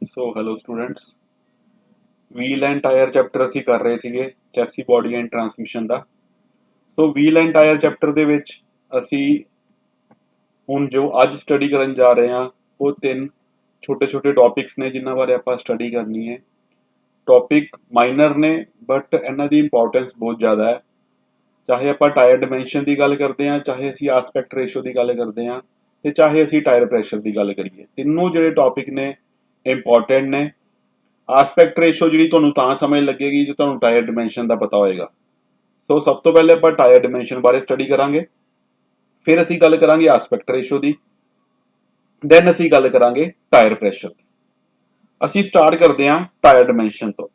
So hello students, wheel and tyre chapter ਅਸੀਂ ਕਰ ਰਹੇ ਸੀਗੇ ਚੈਸੀ ਬੋਡੀ ਐਂਡ ਟਰਾਂਸਮਿਸ਼ਨ ਦਾ। So wheel and tyre chapter ਦੇ ਵਿੱਚ ਅਸੀਂ ਹੁਣ ਜੋ ਅੱਜ ਸਟੱਡੀ ਕਰਨ ਜਾ ਰਹੇ ਹਾਂ ਉਹ ਤਿੰਨ ਛੋਟੇ ਟੌਪਿਕਸ ਨੇ ਜਿਨ੍ਹਾਂ ਬਾਰੇ ਆਪਾਂ ਸਟੱਡੀ ਕਰਨੀ ਹੈ। ਟੌਪਿਕ ਮਾਈਨਰ ਨੇ ਬਟ ਇਹਨਾਂ ਦੀ ਇੰਪੋਰਟੈਂਸ ਬਹੁਤ ਜ਼ਿਆਦਾ ਹੈ। ਚਾਹੇ ਆਪਾਂ ਟਾਇਰ ਡਾਇਮੈਂਸ਼ਨ ਦੀ ਗੱਲ ਕਰਦੇ ਹਾਂ, ਚਾਹੇ ਅਸੀਂ ਆਸਪੈਕਟ ਰੇਸ਼ੋ ਦੀ ਗੱਲ ਕਰਦੇ ਹਾਂ ਤੇ ਚਾਹੇ ਅਸੀਂ ਟਾਇਰ ਪ੍ਰੈਸ਼ਰ ਦੀ ਗੱਲ ਕਰੀਏ, ਤਿੰਨੋਂ ਜਿਹੜੇ ਟੌਪਿਕ ਨੇ ਇੰਪੋਰਟੈਂਟ ਨੇ। ਆਸਪੈਕਟ ਰੇਸ਼ੋ ਜਿਹੜੀ ਤੁਹਾਨੂੰ ਤਾਂ ਸਮਝ ਲੱਗੇਗੀ ਜੇ ਤੁਹਾਨੂੰ ਟਾਇਰ ਡਾਇਮੈਂਸ਼ਨ ਦਾ ਪਤਾ ਹੋਏਗਾ। ਸੋ ਸਭ ਤੋਂ ਪਹਿਲੇ ਆਪਾਂ ਟਾਇਰ ਡਾਇਮੈਂਸ਼ਨ ਬਾਰੇ ਸਟੱਡੀ ਕਰਾਂਗੇ, ਫਿਰ ਅਸੀਂ ਗੱਲ ਕਰਾਂਗੇ ਆਸਪੈਕਟ ਰੇਸ਼ੋ ਦੀ, ਦੈਨ ਅਸੀਂ ਗੱਲ ਕਰਾਂਗੇ ਟਾਇਰ ਪ੍ਰੈਸ਼ਰ ਦੀ। ਅਸੀਂ ਸਟਾਰਟ ਕਰਦੇ ਹਾਂ ਟਾਇਰ ਡਾਇਮੈਂਸ਼ਨ ਤੋਂ।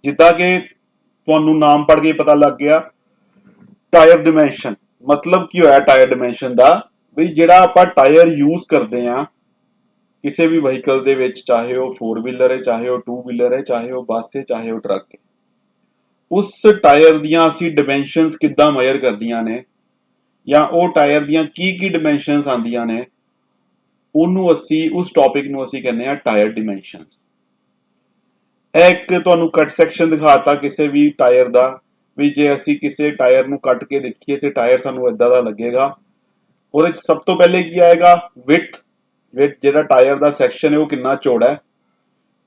ਜਿੱਦਾਂ ਕਿ ਤੁਹਾਨੂੰ ਨਾਮ ਪੜ੍ਹ ਕੇ ਪਤਾ ਲੱਗ ਗਿਆ, ਟਾਇਰ ਡਾਇਮੈਂਸ਼ਨ ਮਤਲਬ ਕੀ ਹੋਇਆ ਟਾਇਰ ਡਾਇਮੈਂਸ਼ਨ ਦਾ, ਵੀ ਜਿਹੜਾ ਆਪਾਂ ਟਾਇਰ ਯੂਜ਼ ਕਰਦੇ ਹਾਂ ਕਿਸੇ ਵੀ ਵਹੀਕਲ ਦੇ ਵਿੱਚ, ਚਾਹੇ ਉਹ 4 ਵੀਲਰ ਹੈ, ਚਾਹੇ ਉਹ 2 ਵੀਲਰ ਹੈ, ਚਾਹੇ ਉਹ ਬੱਸ ਹੈ, ਚਾਹੇ ਉਹ ਟਰੱਕ ਹੈ, ਉਸ ਟਾਇਰ ਦੀਆਂ ਅਸੀਂ ਡਾਇਮੈਂਸ਼ਨਸ ਕਿੱਦਾਂ ਮੈਜ਼ਰ ਕਰਦੀਆਂ ਨੇ ਜਾਂ ਉਹ ਟਾਇਰ ਦੀਆਂ ਕੀ ਡਾਇਮੈਂਸ਼ਨਸ ਆਉਂਦੀਆਂ ਨੇ, ਉਹਨੂੰ ਅਸੀਂ ਉਸ ਟੌਪਿਕ ਨੂੰ ਅਸੀਂ ਕਹਿੰਦੇ ਆ ਟਾਇਰ ਡਾਇਮੈਂਸ਼ਨਸ। ਇਹ ਇੱਕ ਤੁਹਾਨੂੰ ਕੱਟ ਸੈਕਸ਼ਨ ਦਿਖਾਤਾ ਕਿਸੇ ਵੀ ਟਾਇਰ ਦਾ, ਵੀ ਜੇ ਅਸੀਂ ਕਿਸੇ ਟਾਇਰ ਨੂੰ ਕੱਟ ਕੇ ਦੇਖੀਏ ਤੇ ਟਾਇਰ ਸਾਨੂੰ ਇਦਾਂ ਦਾ ਲੱਗੇਗਾ। ਉਹਦੇ ਚ ਸਭ ਤੋਂ ਪਹਿਲੇ ਕੀ ਆਏਗਾ, ਵਿਡਥ ਜਿਹੜਾ ਟਾਇਰ ਦਾ ਸੈਕਸ਼ਨ ਹੈ ਉਹ ਕਿੰਨਾ ਚੌੜਾ ਹੈ,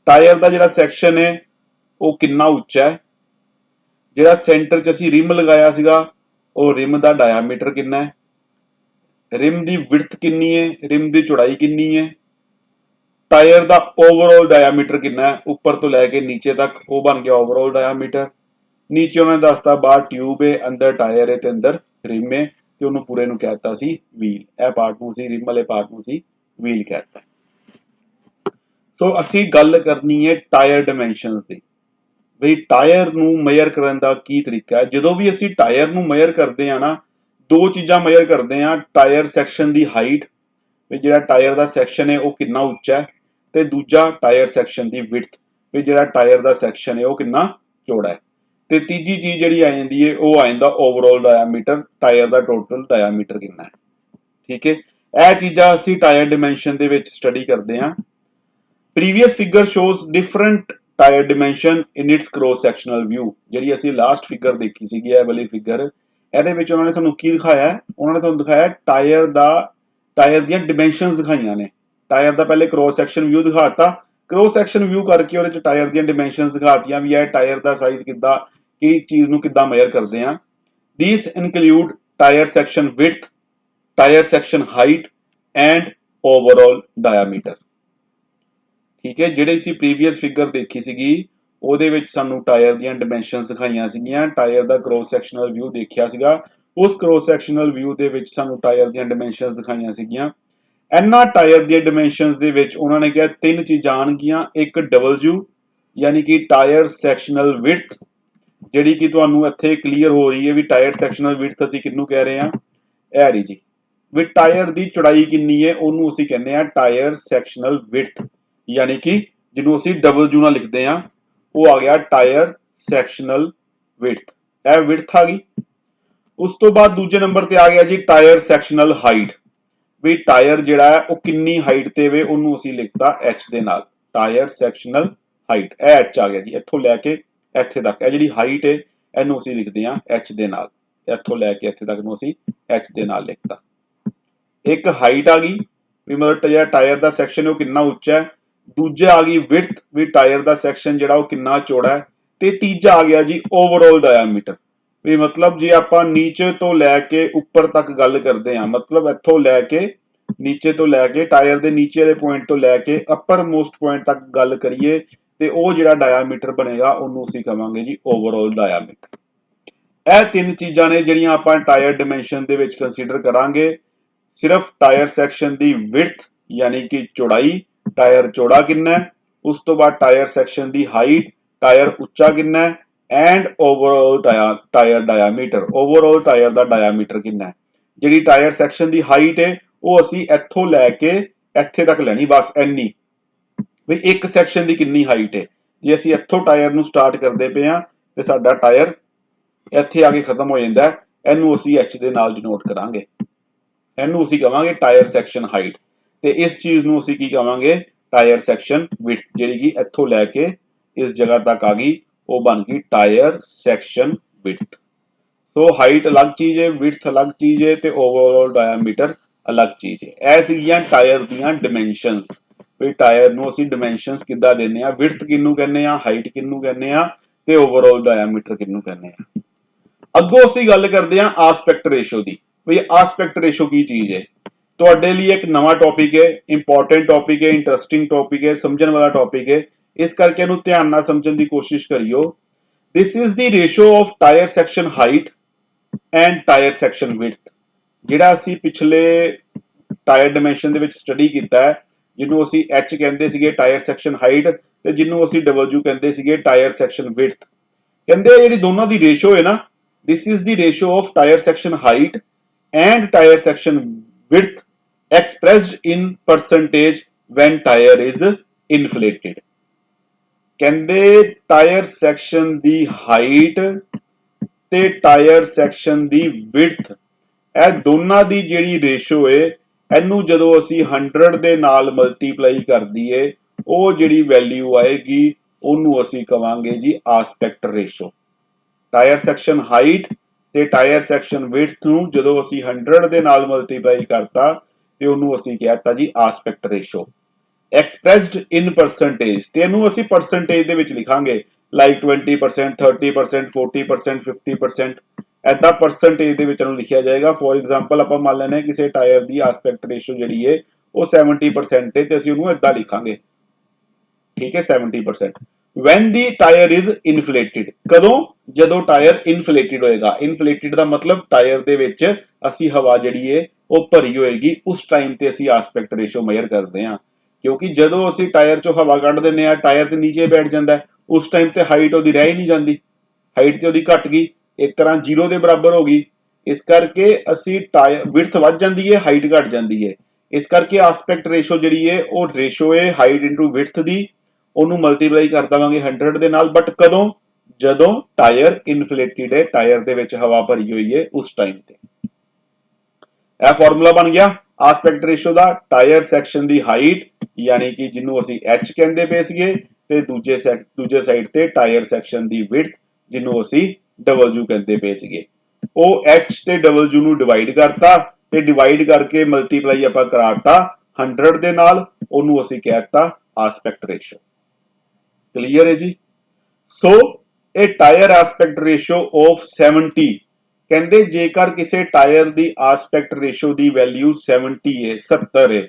ਟਾਇਰ ਦਾ ਜਿਹੜਾ ਸੈਕਸ਼ਨ ਹੈ ਉਹ ਕਿੰਨਾ ਉੱਚਾ ਹੈ, ਜਿਹੜਾ ਸੈਂਟਰ 'ਚ ਅਸੀਂ ਰਿਮ ਲਗਾਇਆ ਸੀਗਾ ਉਹ ਰਿਮ ਦਾ ਡਾਇਆਮੀਟਰ ਕਿੰਨਾ ਹੈ, ਰਿਮ ਦੀ ਵਿਡਥ ਕਿੰਨੀ ਹੈ, ਰਿਮ ਦੀ ਚੌੜਾਈ ਕਿੰਨੀ ਹੈ, ਟਾਇਰ ਦਾ ਓਵਰਆਲ ਡਾਇਆਮੀਟਰ ਕਿੰਨਾ ਹੈ ਉੱਪਰ ਤੋਂ ਲੈ ਕੇ ਨੀਚੇ ਤੱਕ, ਉਹ ਬਣ ਗਿਆ ਓਵਰਆਲ ਡਾਇਆਮੀਟਰ। ਨੀਚੇ ਉਹਨਾਂ ਨੇ ਦੱਸਤਾ ਬਾਹਰ ਟਿਊਬ ਹੈ, ਅੰਦਰ ਟਾਇਰ ਹੈ ਤੇ ਅੰਦਰ ਰਿਮ ਹੈ, ਤੇ ਉਹਨੂੰ ਪੂਰੇ ਨੂੰ ਕਹਿਤਾ ਸੀ ਵੀਲ। ਇਹ ਪਾਰਟ ਨੂੰ ਸੀ ਰਿਮ ਵਾਲੇ ਪਾਰਟ ਨੂੰ ਸੀ ਵੀਲ ਕਹਿਤਾ। ਸੋ ਅਸੀਂ ਗੱਲ ਕਰਨੀ ਹੈ ਟਾਇਰ ਡਾਇਮੈਂਸ਼ਨਸ ਦੀ, ਵੀ ਟਾਇਰ ਨੂੰ ਮੇਜ਼ਰ ਕਰਨ ਦਾ ਕੀ ਤਰੀਕਾ ਹੈ। ਜਦੋਂ ਵੀ ਅਸੀਂ ਟਾਇਰ ਨੂੰ ਮੇਜ਼ਰ ਕਰਦੇ ਆ ਨਾ, ਦੋ ਚੀਜ਼ਾਂ ਮੇਜ਼ਰ ਕਰਦੇ ਆ, ਟਾਇਰ ਸੈਕਸ਼ਨ ਦੀ ਹਾਈਟ, ਵੀ ਜਿਹੜਾ ਟਾਇਰ ਦਾ ਸੈਕਸ਼ਨ ਹੈ ਉਹ ਕਿੰਨਾ ਉੱਚਾ ਹੈ, ਤੇ ਦੂਜਾ ਟਾਇਰ ਸੈਕਸ਼ਨ ਦੀ ਵਿਡਥ, ਵੀ ਜਿਹੜਾ ਟਾਇਰ ਦਾ ਸੈਕਸ਼ਨ ਹੈ ਉਹ ਕਿੰਨਾ ਚੌੜਾ ਹੈ, ਤੇ ਤੀਜੀ ਚੀਜ਼ ਜਿਹੜੀ ਆ ਜਾਂਦੀ ਹੈ ਉਹ ਆ ਜਾਂਦਾ ਓਵਰਆਲ ਡਾਇਆਮੀਟਰ, ਟਾਇਰ ਦਾ ਟੋਟਲ ਡਾਇਆਮੀਟਰ ਕਿੰਨਾ ਹੈ। ਠੀਕ ਹੈ, ਇਹ ਚੀਜ਼ਾਂ ਅਸੀਂ ਟਾਇਰ ਡਾਇਮੈਂਸ਼ਨ ਦੇ ਵਿੱਚ ਸਟੱਡੀ ਕਰਦੇ ਆ। previous figure shows different tire dimension in its cross sectional view। ਜਿਹੜੀ ਅਸੀਂ ਲਾਸਟ ਫਿਗਰ ਦੇਖੀ ਸੀਗੀ ਇਹ ਵਾਲੀ ਫਿਗਰ, ਇਹਦੇ ਵਿੱਚ ਉਹਨਾਂ ਨੇ ਸਾਨੂੰ ਕੀ ਦਿਖਾਇਆ ਹੈ, ਉਹਨਾਂ ਨੇ ਤੁਹਾਨੂੰ ਦਿਖਾਇਆ ਟਾਇਰ ਦੀਆਂ ਡਾਇਮੈਂਸ਼ਨਸ ਦਿਖਾਈਆਂ ਨੇ। ਟਾਇਰ ਦਾ ਪਹਿਲੇ ਕ੍ਰੋਸ ਸੈਕਸ਼ਨ ਵਿਊ ਦਿਖਾਤਾ, ਕ੍ਰੋਸ ਸੈਕਸ਼ਨ ਵਿਊ ਕਰਕੇ ਉਹਦੇ ਚ ਟਾਇਰ ਦੀਆਂ ਡਾਇਮੈਂਸ਼ਨਸ ਦਿਖਾਤੀਆਂ ਵੀ ਇਹ ਟਾਇਰ ਦਾ ਸਾਈਜ਼ ਕਿੱਦਾਂ, ਕੀ ਚੀਜ਼ ਨੂੰ ਕਿੱਦਾਂ ਮੇਜ਼ਰ ਕਰਦੇ ਆ। these include tire section width, tire section height and overall diameter। ਠੀਕ ਹੈ, ਜਿਹੜੇ ਅਸੀਂ ਪ੍ਰੀਵੀਅਸ ਫਿਗਰ ਦੇਖੀ ਸੀਗੀ ਉਹਦੇ ਵਿੱਚ ਸਾਨੂੰ ਟਾਇਰ ਦੀਆਂ ਡਾਇਮੈਂਸ਼ਨਸ ਦਿਖਾਈਆਂ ਸੀਗੀਆਂ, ਟਾਇਰ ਦਾ ਕ੍ਰੋਸ ਸੈਕਸ਼ਨਲ ਵਿਊ ਦੇਖਿਆ ਸੀਗਾ, ਉਸ ਕ੍ਰੋਸ ਸੈਕਸ਼ਨਲ ਵਿਊ ਦੇ ਵਿੱਚ ਸਾਨੂੰ ਟਾਇਰ ਦੀਆਂ ਡਾਇਮੈਂਸ਼ਨਸ ਦਿਖਾਈਆਂ ਸੀਗੀਆਂ। ਇਹਨਾਂ ਟਾਇਰ ਦੀਆਂ ਡਾਇਮੈਂਸ਼ਨਸ ਦੇ ਵਿੱਚ ਉਹਨਾਂ ਨੇ ਕਿਹਾ ਤਿੰਨ ਚੀਜ਼ਾਂ ਆਣਗੀਆਂ, ਇੱਕ W ਯਾਨੀ ਕਿ ਟਾਇਰ ਸੈਕਸ਼ਨਲ ਵਿਡਥ, ਜਿਹੜੀ ਕਿ ਤੁਹਾਨੂੰ ਇੱਥੇ ਕਲੀਅਰ ਹੋ ਰਹੀ ਹੈ ਵੀ ਟਾਇਰ ਸੈਕਸ਼ਨਲ ਵਿਡਥ ਅਸੀਂ ਕਿਹਨੂੰ ਕਹਿ ਰਹੇ ਹਾਂ, ਇਹ ਰਹੀ ਜੀ, ਵੀ ਟਾਇਰ ਦੀ ਚੌੜਾਈ ਕਿੰਨੀ ਹੈ ਉਹਨੂੰ ਅਸੀਂ ਕਹਿੰਦੇ ਆ ਟਾਇਰ ਸੈਕਸ਼ਨਲ ਵਿਡਥ, ਯਾਨੀ ਕਿ ਜਿਹਨੂੰ ਅਸੀਂ W ਨਾਲ ਲਿਖਦੇ ਆ, ਉਹ ਆ ਗਿਆ ਟਾਇਰ ਸੈਕਸ਼ਨਲ ਵਿਡਥ, ਇਹ ਵਿਡਥ ਆ ਗਈ। ਉਸ ਤੋਂ ਬਾਅਦ ਦੂਜੇ ਨੰਬਰ ਤੇ ਆ ਗਿਆ ਜੀ ਟਾਇਰ ਸੈਕਸ਼ਨਲ ਹਾਈਟ, ਵੀ ਟਾਇਰ ਜਿਹੜਾ ਹੈ ਉਹ ਕਿੰਨੀ ਹਾਈਟ ਤੇ ਵੇ, ਉਹਨੂੰ ਅਸੀਂ ਲਿਖਤਾ H ਦੇ ਨਾਲ, ਟਾਇਰ ਸੈਕਸ਼ਨਲ ਹਾਈਟ, ਇਹ H ਆ ਗਿਆ ਜੀ, ਇੱਥੋਂ ਲੈ ਕੇ ਇੱਥੇ ਤੱਕ ਇਹ ਜਿਹੜੀ ਹਾਈਟ ਹੈ ਇਹਨੂੰ ਅਸੀਂ ਲਿਖਦੇ ਆ H ਦੇ ਨਾਲ, ਇੱਥੋਂ ਲੈ ਕੇ ਇੱਥੇ ਤੱਕ ਨੂੰ ਅਸੀਂ H ਦੇ ਨਾਲ ਲਿਖਤਾ। ਇੱਕ ਹਾਈਟ ਆ ਗਈ, ਵੀ ਮਤਲਬ ਜਿਹੜਾ ਟਾਇਰ ਦਾ ਸੈਕਸ਼ਨ ਉਹ ਕਿੰਨਾ ਉੱਚਾ ਹੈ, ਦੂਜਾ ਆ ਗਈ ਵਿਡਥ, ਵੀ ਟਾਇਰ ਦਾ ਸੈਕਸ਼ਨ ਜਿਹੜਾ ਉਹ ਕਿੰਨਾ ਚੌੜਾ ਹੈ, ਤੇ ਤੀਜਾ ਆ ਗਿਆ ਜੀ ਓਵਰਆਲ ਡਾਇਆਮੀਟਰ, ਵੀ ਮਤਲਬ ਜੇ ਆਪਾਂ ਨੀਚੇ ਤੋਂ ਲੈ ਕੇ ਉੱਪਰ ਤੱਕ ਗੱਲ ਕਰਦੇ ਆ, ਮਤਲਬ ਇੱਥੋਂ ਲੈ ਕੇ ਨੀਚੇ ਤੋਂ ਲੈ ਕੇ ਟਾਇਰ ਦੇ ਨੀਚੇ ਵਾਲੇ ਪੁਆਇੰਟ ਤੋਂ ਲੈ ਕੇ ਅੱਪਰ ਮੋਸਟ ਪੁਆਇੰਟ ਤੱਕ ਗੱਲ ਕਰੀਏ ਤੇ ਉਹ ਜਿਹੜਾ ਡਾਇਆਮੀਟਰ ਬਣੇਗਾ ਉਹਨੂੰ ਅਸੀਂ ਕਵਾਂਗੇ ਜੀ ਓਵਰਆਲ ਡਾਇਆਮੀਟਰ। ਇਹ ਤਿੰਨ ਚੀਜ਼ਾਂ ਨੇ ਜਿਹੜੀਆਂ ਆਪਾਂ ਟਾਇਰ ਡਾਇਮੈਂਸ਼ਨ ਦੇ ਵਿੱਚ ਕੰਸੀਡਰ ਕਰਾਂਗੇ। ਸਿਰਫ ਟਾਇਰ ਸੈਕਸ਼ਨ ਦੀ ਵਿਡਥ ਯਾਨੀ ਕਿ ਚੌੜਾਈ, ਟਾਇਰ ਚੌੜਾ ਕਿੰਨਾ ਹੈ, ਉਸ ਤੋਂ ਬਾਅਦ ਟਾਇਰ ਸੈਕਸ਼ਨ ਦੀ ਹਾਈਟ, ਟਾਇਰ ਉੱਚਾ ਕਿੰਨਾ ਹੈ, and overall tyre diameter, overall tyre the diameter ਕਿੰਨਾ ਹੈ। ਜਿਹੜੀ ਟਾਇਰ ਸੈਕਸ਼ਨ ਦੀ ਹਾਈਟ ਹੈ ਉਹ ਅਸੀਂ ਇੱਥੋਂ ਲੈ ਕੇ ਇੱਥੇ ਤੱਕ ਲੈਣੀ, ਬਸ ਇੰਨੀ, ਵੀ ਇੱਕ ਸੈਕਸ਼ਨ ਦੀ ਕਿੰਨੀ ਹਾਈਟ ਹੈ। ਜੇ ਅਸੀਂ ਇੱਥੋਂ ਟਾਇਰ ਨੂੰ ਸਟਾਰਟ ਕਰਦੇ ਪਏ ਆ ਤੇ ਸਾਡਾ ਟਾਇਰ ਇੱਥੇ ਆ ਕੇ ਖਤਮ ਹੋ ਜਾਂਦਾ, ਇਹਨੂੰ ਅਸੀਂ H ਦੇ ਨਾਲ ਡਿਨੋਟ ਕਰਾਂਗੇ, ਇਹਨੂੰ ਅਸੀਂ ਕਵਾਂਗੇ ਟਾਇਰ ਸੈਕਸ਼ਨ ਹਾਈਟ, ਤੇ ਇਸ ਚੀਜ਼ ਨੂੰ ਅਸੀਂ ਕੀ ਕਵਾਂਗੇ टायर सैक्शन विड्थ जिहड़ी कि इत्थों लैके इस जगह तक आ गई वो बन गई tyre section width. So height अलग चीज़ है, विड्थ अलग चीज़ है, तो ओवरऑल डायमीटर अलग चीज़ है। ਇਹ ਸੀਗੀਆਂ ਟਾਇਰ ਦੀਆਂ ਡਾਈਮੈਂਸ਼ਨਸ ਵੀ ਟਾਇਰ ਨੂੰ ਅਸੀਂ ਡਾਈਮੈਂਸ਼ਨਸ ਕਿੱਦਾਂ ਦਿੰਨੇ ਆ, ਵਿਡਥ ਕਿਹਨੂੰ ਕਹਿੰਦੇ ਆ, ਹਾਈਟ ਕਿਹਨੂੰ ਕਹਿੰਦੇ ਆ ਤੇ ਓਵਰਆਲ ਡਾਇਮੀਟਰ ਕਿਹਨੂੰ ਕਹਿੰਦੇ ਆ। ਅੱਗੋਂ ਅਸੀਂ ਗੱਲ ਕਰਦੇ ਆ ਆਸਪੈਕਟ ਰੇਸ਼ੋ ਦੀ। ਵੀ ਆਸਪੈਕਟ ਰੇਸ਼ੋ ਕੀ ਚੀਜ਼ ਹੈ, ਤੁਹਾਡੇ ਲਈ ਇੱਕ ਨਵਾਂ ਟੌਪਿਕ ਹੈ, ਇੰਪੋਰਟੈਂਟ ਟੌਪਿਕ ਹੈ, ਇੰਟਰਸਟਿੰਗ ਟੌਪਿਕ ਹੈ, ਸਮਝਣ ਵਾਲਾ ਟੌਪਿਕ ਹੈ, ਇਸ ਕਰਕੇ ਇਹਨੂੰ ਧਿਆਨ ਨਾਲ ਸਮਝਣ ਦੀ ਕੋਸ਼ਿਸ਼ ਕਰਿਓ। This is the ratio of tyre section height and tyre section width. ਜਿਹੜਾ ਅਸੀਂ ਪਿਛਲੇ ਟਾਇਰ ਡਾਈਮੈਂਸ਼ਨ ਦੇ ਵਿੱਚ ਸਟੱਡੀ ਕੀਤਾ ਹੈ, ਜਿਹਨੂੰ ਅਸੀਂ H ਕਹਿੰਦੇ ਸੀਗੇ ਟਾਇਰ ਸੈਕਸ਼ਨ ਹਾਈਟ ਤੇ ਜਿਹਨੂੰ ਅਸੀਂ W ਕਹਿੰਦੇ ਸੀਗੇ ਟਾਇਰ ਸੈਕਸ਼ਨ ਵਿਡਥ। ਕਹਿੰਦੇ ਜਿਹੜੀ ਦੋਨਾਂ ਦੀ ਰੇਸ਼ੋ ਹੈ ਨਾ, this is the ratio of tire section height and tire section width expressed in percentage when tire is inflated। ਕਹਿੰਦੇ ਟਾਇਰ ਸੈਕਸ਼ਨ ਦੀ ਹਾਈਟ ਤੇ ਟਾਇਰ ਸੈਕਸ਼ਨ ਦੀ ਵਿਡਥ, ਇਹ ਦੋਨਾਂ ਦੀ ਜਿਹੜੀ ਰੇਸ਼ੋ ਹੈ, ਇਹਨੂੰ ਜਦੋਂ ਅਸੀਂ 100 ਦੇ ਨਾਲ ਮਲਟੀਪਲਾਈ ਕਰ ਦਈਏ, ਉਹ ਜਿਹੜੀ ਵੈਲਿਊ ਆਏਗੀ ਉਹਨੂੰ ਅਸੀਂ ਕਵਾਂਗੇ ਜੀ aspect ratio. Tyre section height ਤੇ ਟਾਇਰ ਸੈਕਸ਼ਨ ਵਿਡਥ ਨੂੰ ਜਦੋਂ ਅਸੀਂ 100 ਦੇ ਨਾਲ ਮਲਟੀਪਲਾਈ ਕਰਤਾ ਤੇ ਉਹਨੂੰ ਅਸੀਂ ਕਹਿਤਾ ਜੀ ਆਸਪੈਕਟ ਰੇਸ਼ੋ। ਐਕਸਪ੍ਰੈਸਡ ਇਨ ਪਰਸੈਂਟੇਜ, ਤੇ ਇਹਨੂੰ ਅਸੀਂ ਪਰਸੈਂਟੇਜ ਦੇ ਵਿੱਚ ਲਿਖਾਂਗੇ, ਲਾਈਕ 20%, 30%, 40%, 50%, ਐਦਾਂ ਪਰਸੈਂਟੇਜ ਦੇ ਵਿੱਚ ਇਹਨੂੰ ਲਿਖਿਆ ਜਾਏਗਾ। ਫੋਰ ਐਗਜ਼ਾਮਪਲ ਆਪਾਂ ਮੰਨ ਲੈਣੇ ਕਿਸੇ ਟਾਇਰ ਦੀ ਆਸਪੈਕਟ ਰੇਸ਼ੋ ਜਿਹੜੀ ਹੈ ਉਹ 70% ਹੈ ਤੇ ਅਸੀਂ ਉਹਨੂੰ ਏਦਾਂ ਲਿਖਾਂਗੇ, ਠੀਕ ਹੈ 70%। when the tire is inflated, ਕਦੋਂ, ਜਦੋਂ ਟਾਇਰ ਇਨਫਲੇਟਡ ਹੋਏਗਾ। ਇਨਫਲੇਟਡ ਦਾ ਮਤਲਬ ਟਾਇਰ ਦੇ ਵਿੱਚ ਅਸੀਂ ਹਵਾ ਜਿਹੜੀ ਹੈ ਉਹ ਭਰੀ ਹੋਏਗੀ, ਉਸ ਟਾਈਮ ਤੇ ਅਸੀਂ ਆਸਪੈਕਟ ਰੇਸ਼ੋ ਮੇਜ਼ਰ ਕਰਦੇ ਹਾਂ। ਕਿਉਂਕਿ ਜਦੋਂ ਅਸੀਂ ਟਾਇਰ ਚੋਂ ਹਵਾ ਕੱਢ ਦਿੰਨੇ ਆ, ਟਾਇਰ ਤੇ ਨੀਚੇ ਬੈਠ ਜਾਂਦਾ, ਉਸ ਟਾਈਮ ਤੇ ਹਾਈਟ ਉਹਦੀ ਰਹਿ ਹੀ ਨਹੀਂ ਜਾਂਦੀ, ਹਾਈਟ ਤੇ ਉਹਦੀ ਘਟ ਗਈ, ਇੱਕ ਤਰ੍ਹਾਂ ਜ਼ੀਰੋ ਦੇ ਬਰਾਬਰ ਹੋ ਗਈ। ਇਸ ਕਰਕੇ ਅਸੀਂ ਟਾਇਰ ਵਿਡਥ ਵੱਧ ਜਾਂਦੀ ਹੈ, ਹਾਈਟ ਘਟ ਜਾਂਦੀ ਹੈ। ਇਸ ਕਰਕੇ ਆਸਪੈਕਟ ਰੇਸ਼ੋ ਜਿਹੜੀ ਹੈ ਉਹ ਰੇਸ਼ੋ ਹੈ ਹਾਈਟ ਇਨਟੂ ਵਿਡਥ ਦੀ, ਉਹਨੂੰ ਮਲਟੀਪਲਾਈ ਕਰ ਦਵਾਂਗੇ 100 ਦੇ ਨਾਲ। ਬਟ ਕਦੋਂ, ਜਦੋਂ ਟਾਇਰ ਇਨਫਲੇਟਡ ਹੈ, ਟਾਇਰ ਦੇ ਵਿੱਚ ਹਵਾ ਭਰੀ ਹੋਈ ਹੈ, ਉਸ ਟਾਈਮ ਤੇ। ਇਹ ਫਾਰਮੂਲਾ ਬਣ ਗਿਆ ਆਸਪੈਕਟ ਰੇਸ਼ੋ ਦਾ। ਟਾਇਰ ਸੈਕਸ਼ਨ ਦੀ ਹਾਈਟ ਯਾਨੀ ਕਿ ਜਿਹਨੂੰ ਅਸੀਂ H ਕਹਿੰਦੇ ਪਏ ਸੀਗੇ, ਤੇ ਦੂਜੇ ਸਾਈਡ ਤੇ ਟਾਇਰ ਸੈਕਸ਼ਨ ਦੀ ਵਿਡਥ ਜਿਹਨੂੰ ਅਸੀਂ W ਕਹਿੰਦੇ ਪਏ ਸੀਗੇ। ਉਹ H ਤੇ W ਨੂੰ ਡਿਵਾਈਡ ਕਰਤਾ ਤੇ ਡਿਵਾਈਡ ਕਰਕੇ ਮਲਟੀਪਲਾਈ ਆਪਾਂ ਕਰਾਤਾ 100 ਦੇ ਨਾਲ, ਉਹਨੂੰ ਅਸੀਂ ਕਹਿਤਾ ਆਸਪੈਕਟ ਰੇਸ਼ੋ। ਕਲੀਅਰ ਹੈ ਜੀ। ਸੋ ਇਹ ਟਾਇਰ ਆਸਪੈਕਟ ਰੇਸ਼ੋ ਆਫ 70, ਕਹਿੰਦੇ ਜੇਕਰ ਕਿਸੇ ਟਾਇਰ ਦੀ ਆਸਪੈਕਟ ਰੇਸ਼ੋ ਦੀ ਵੈਲਿਊ 70 ਹੈ, 70 ਹੈ,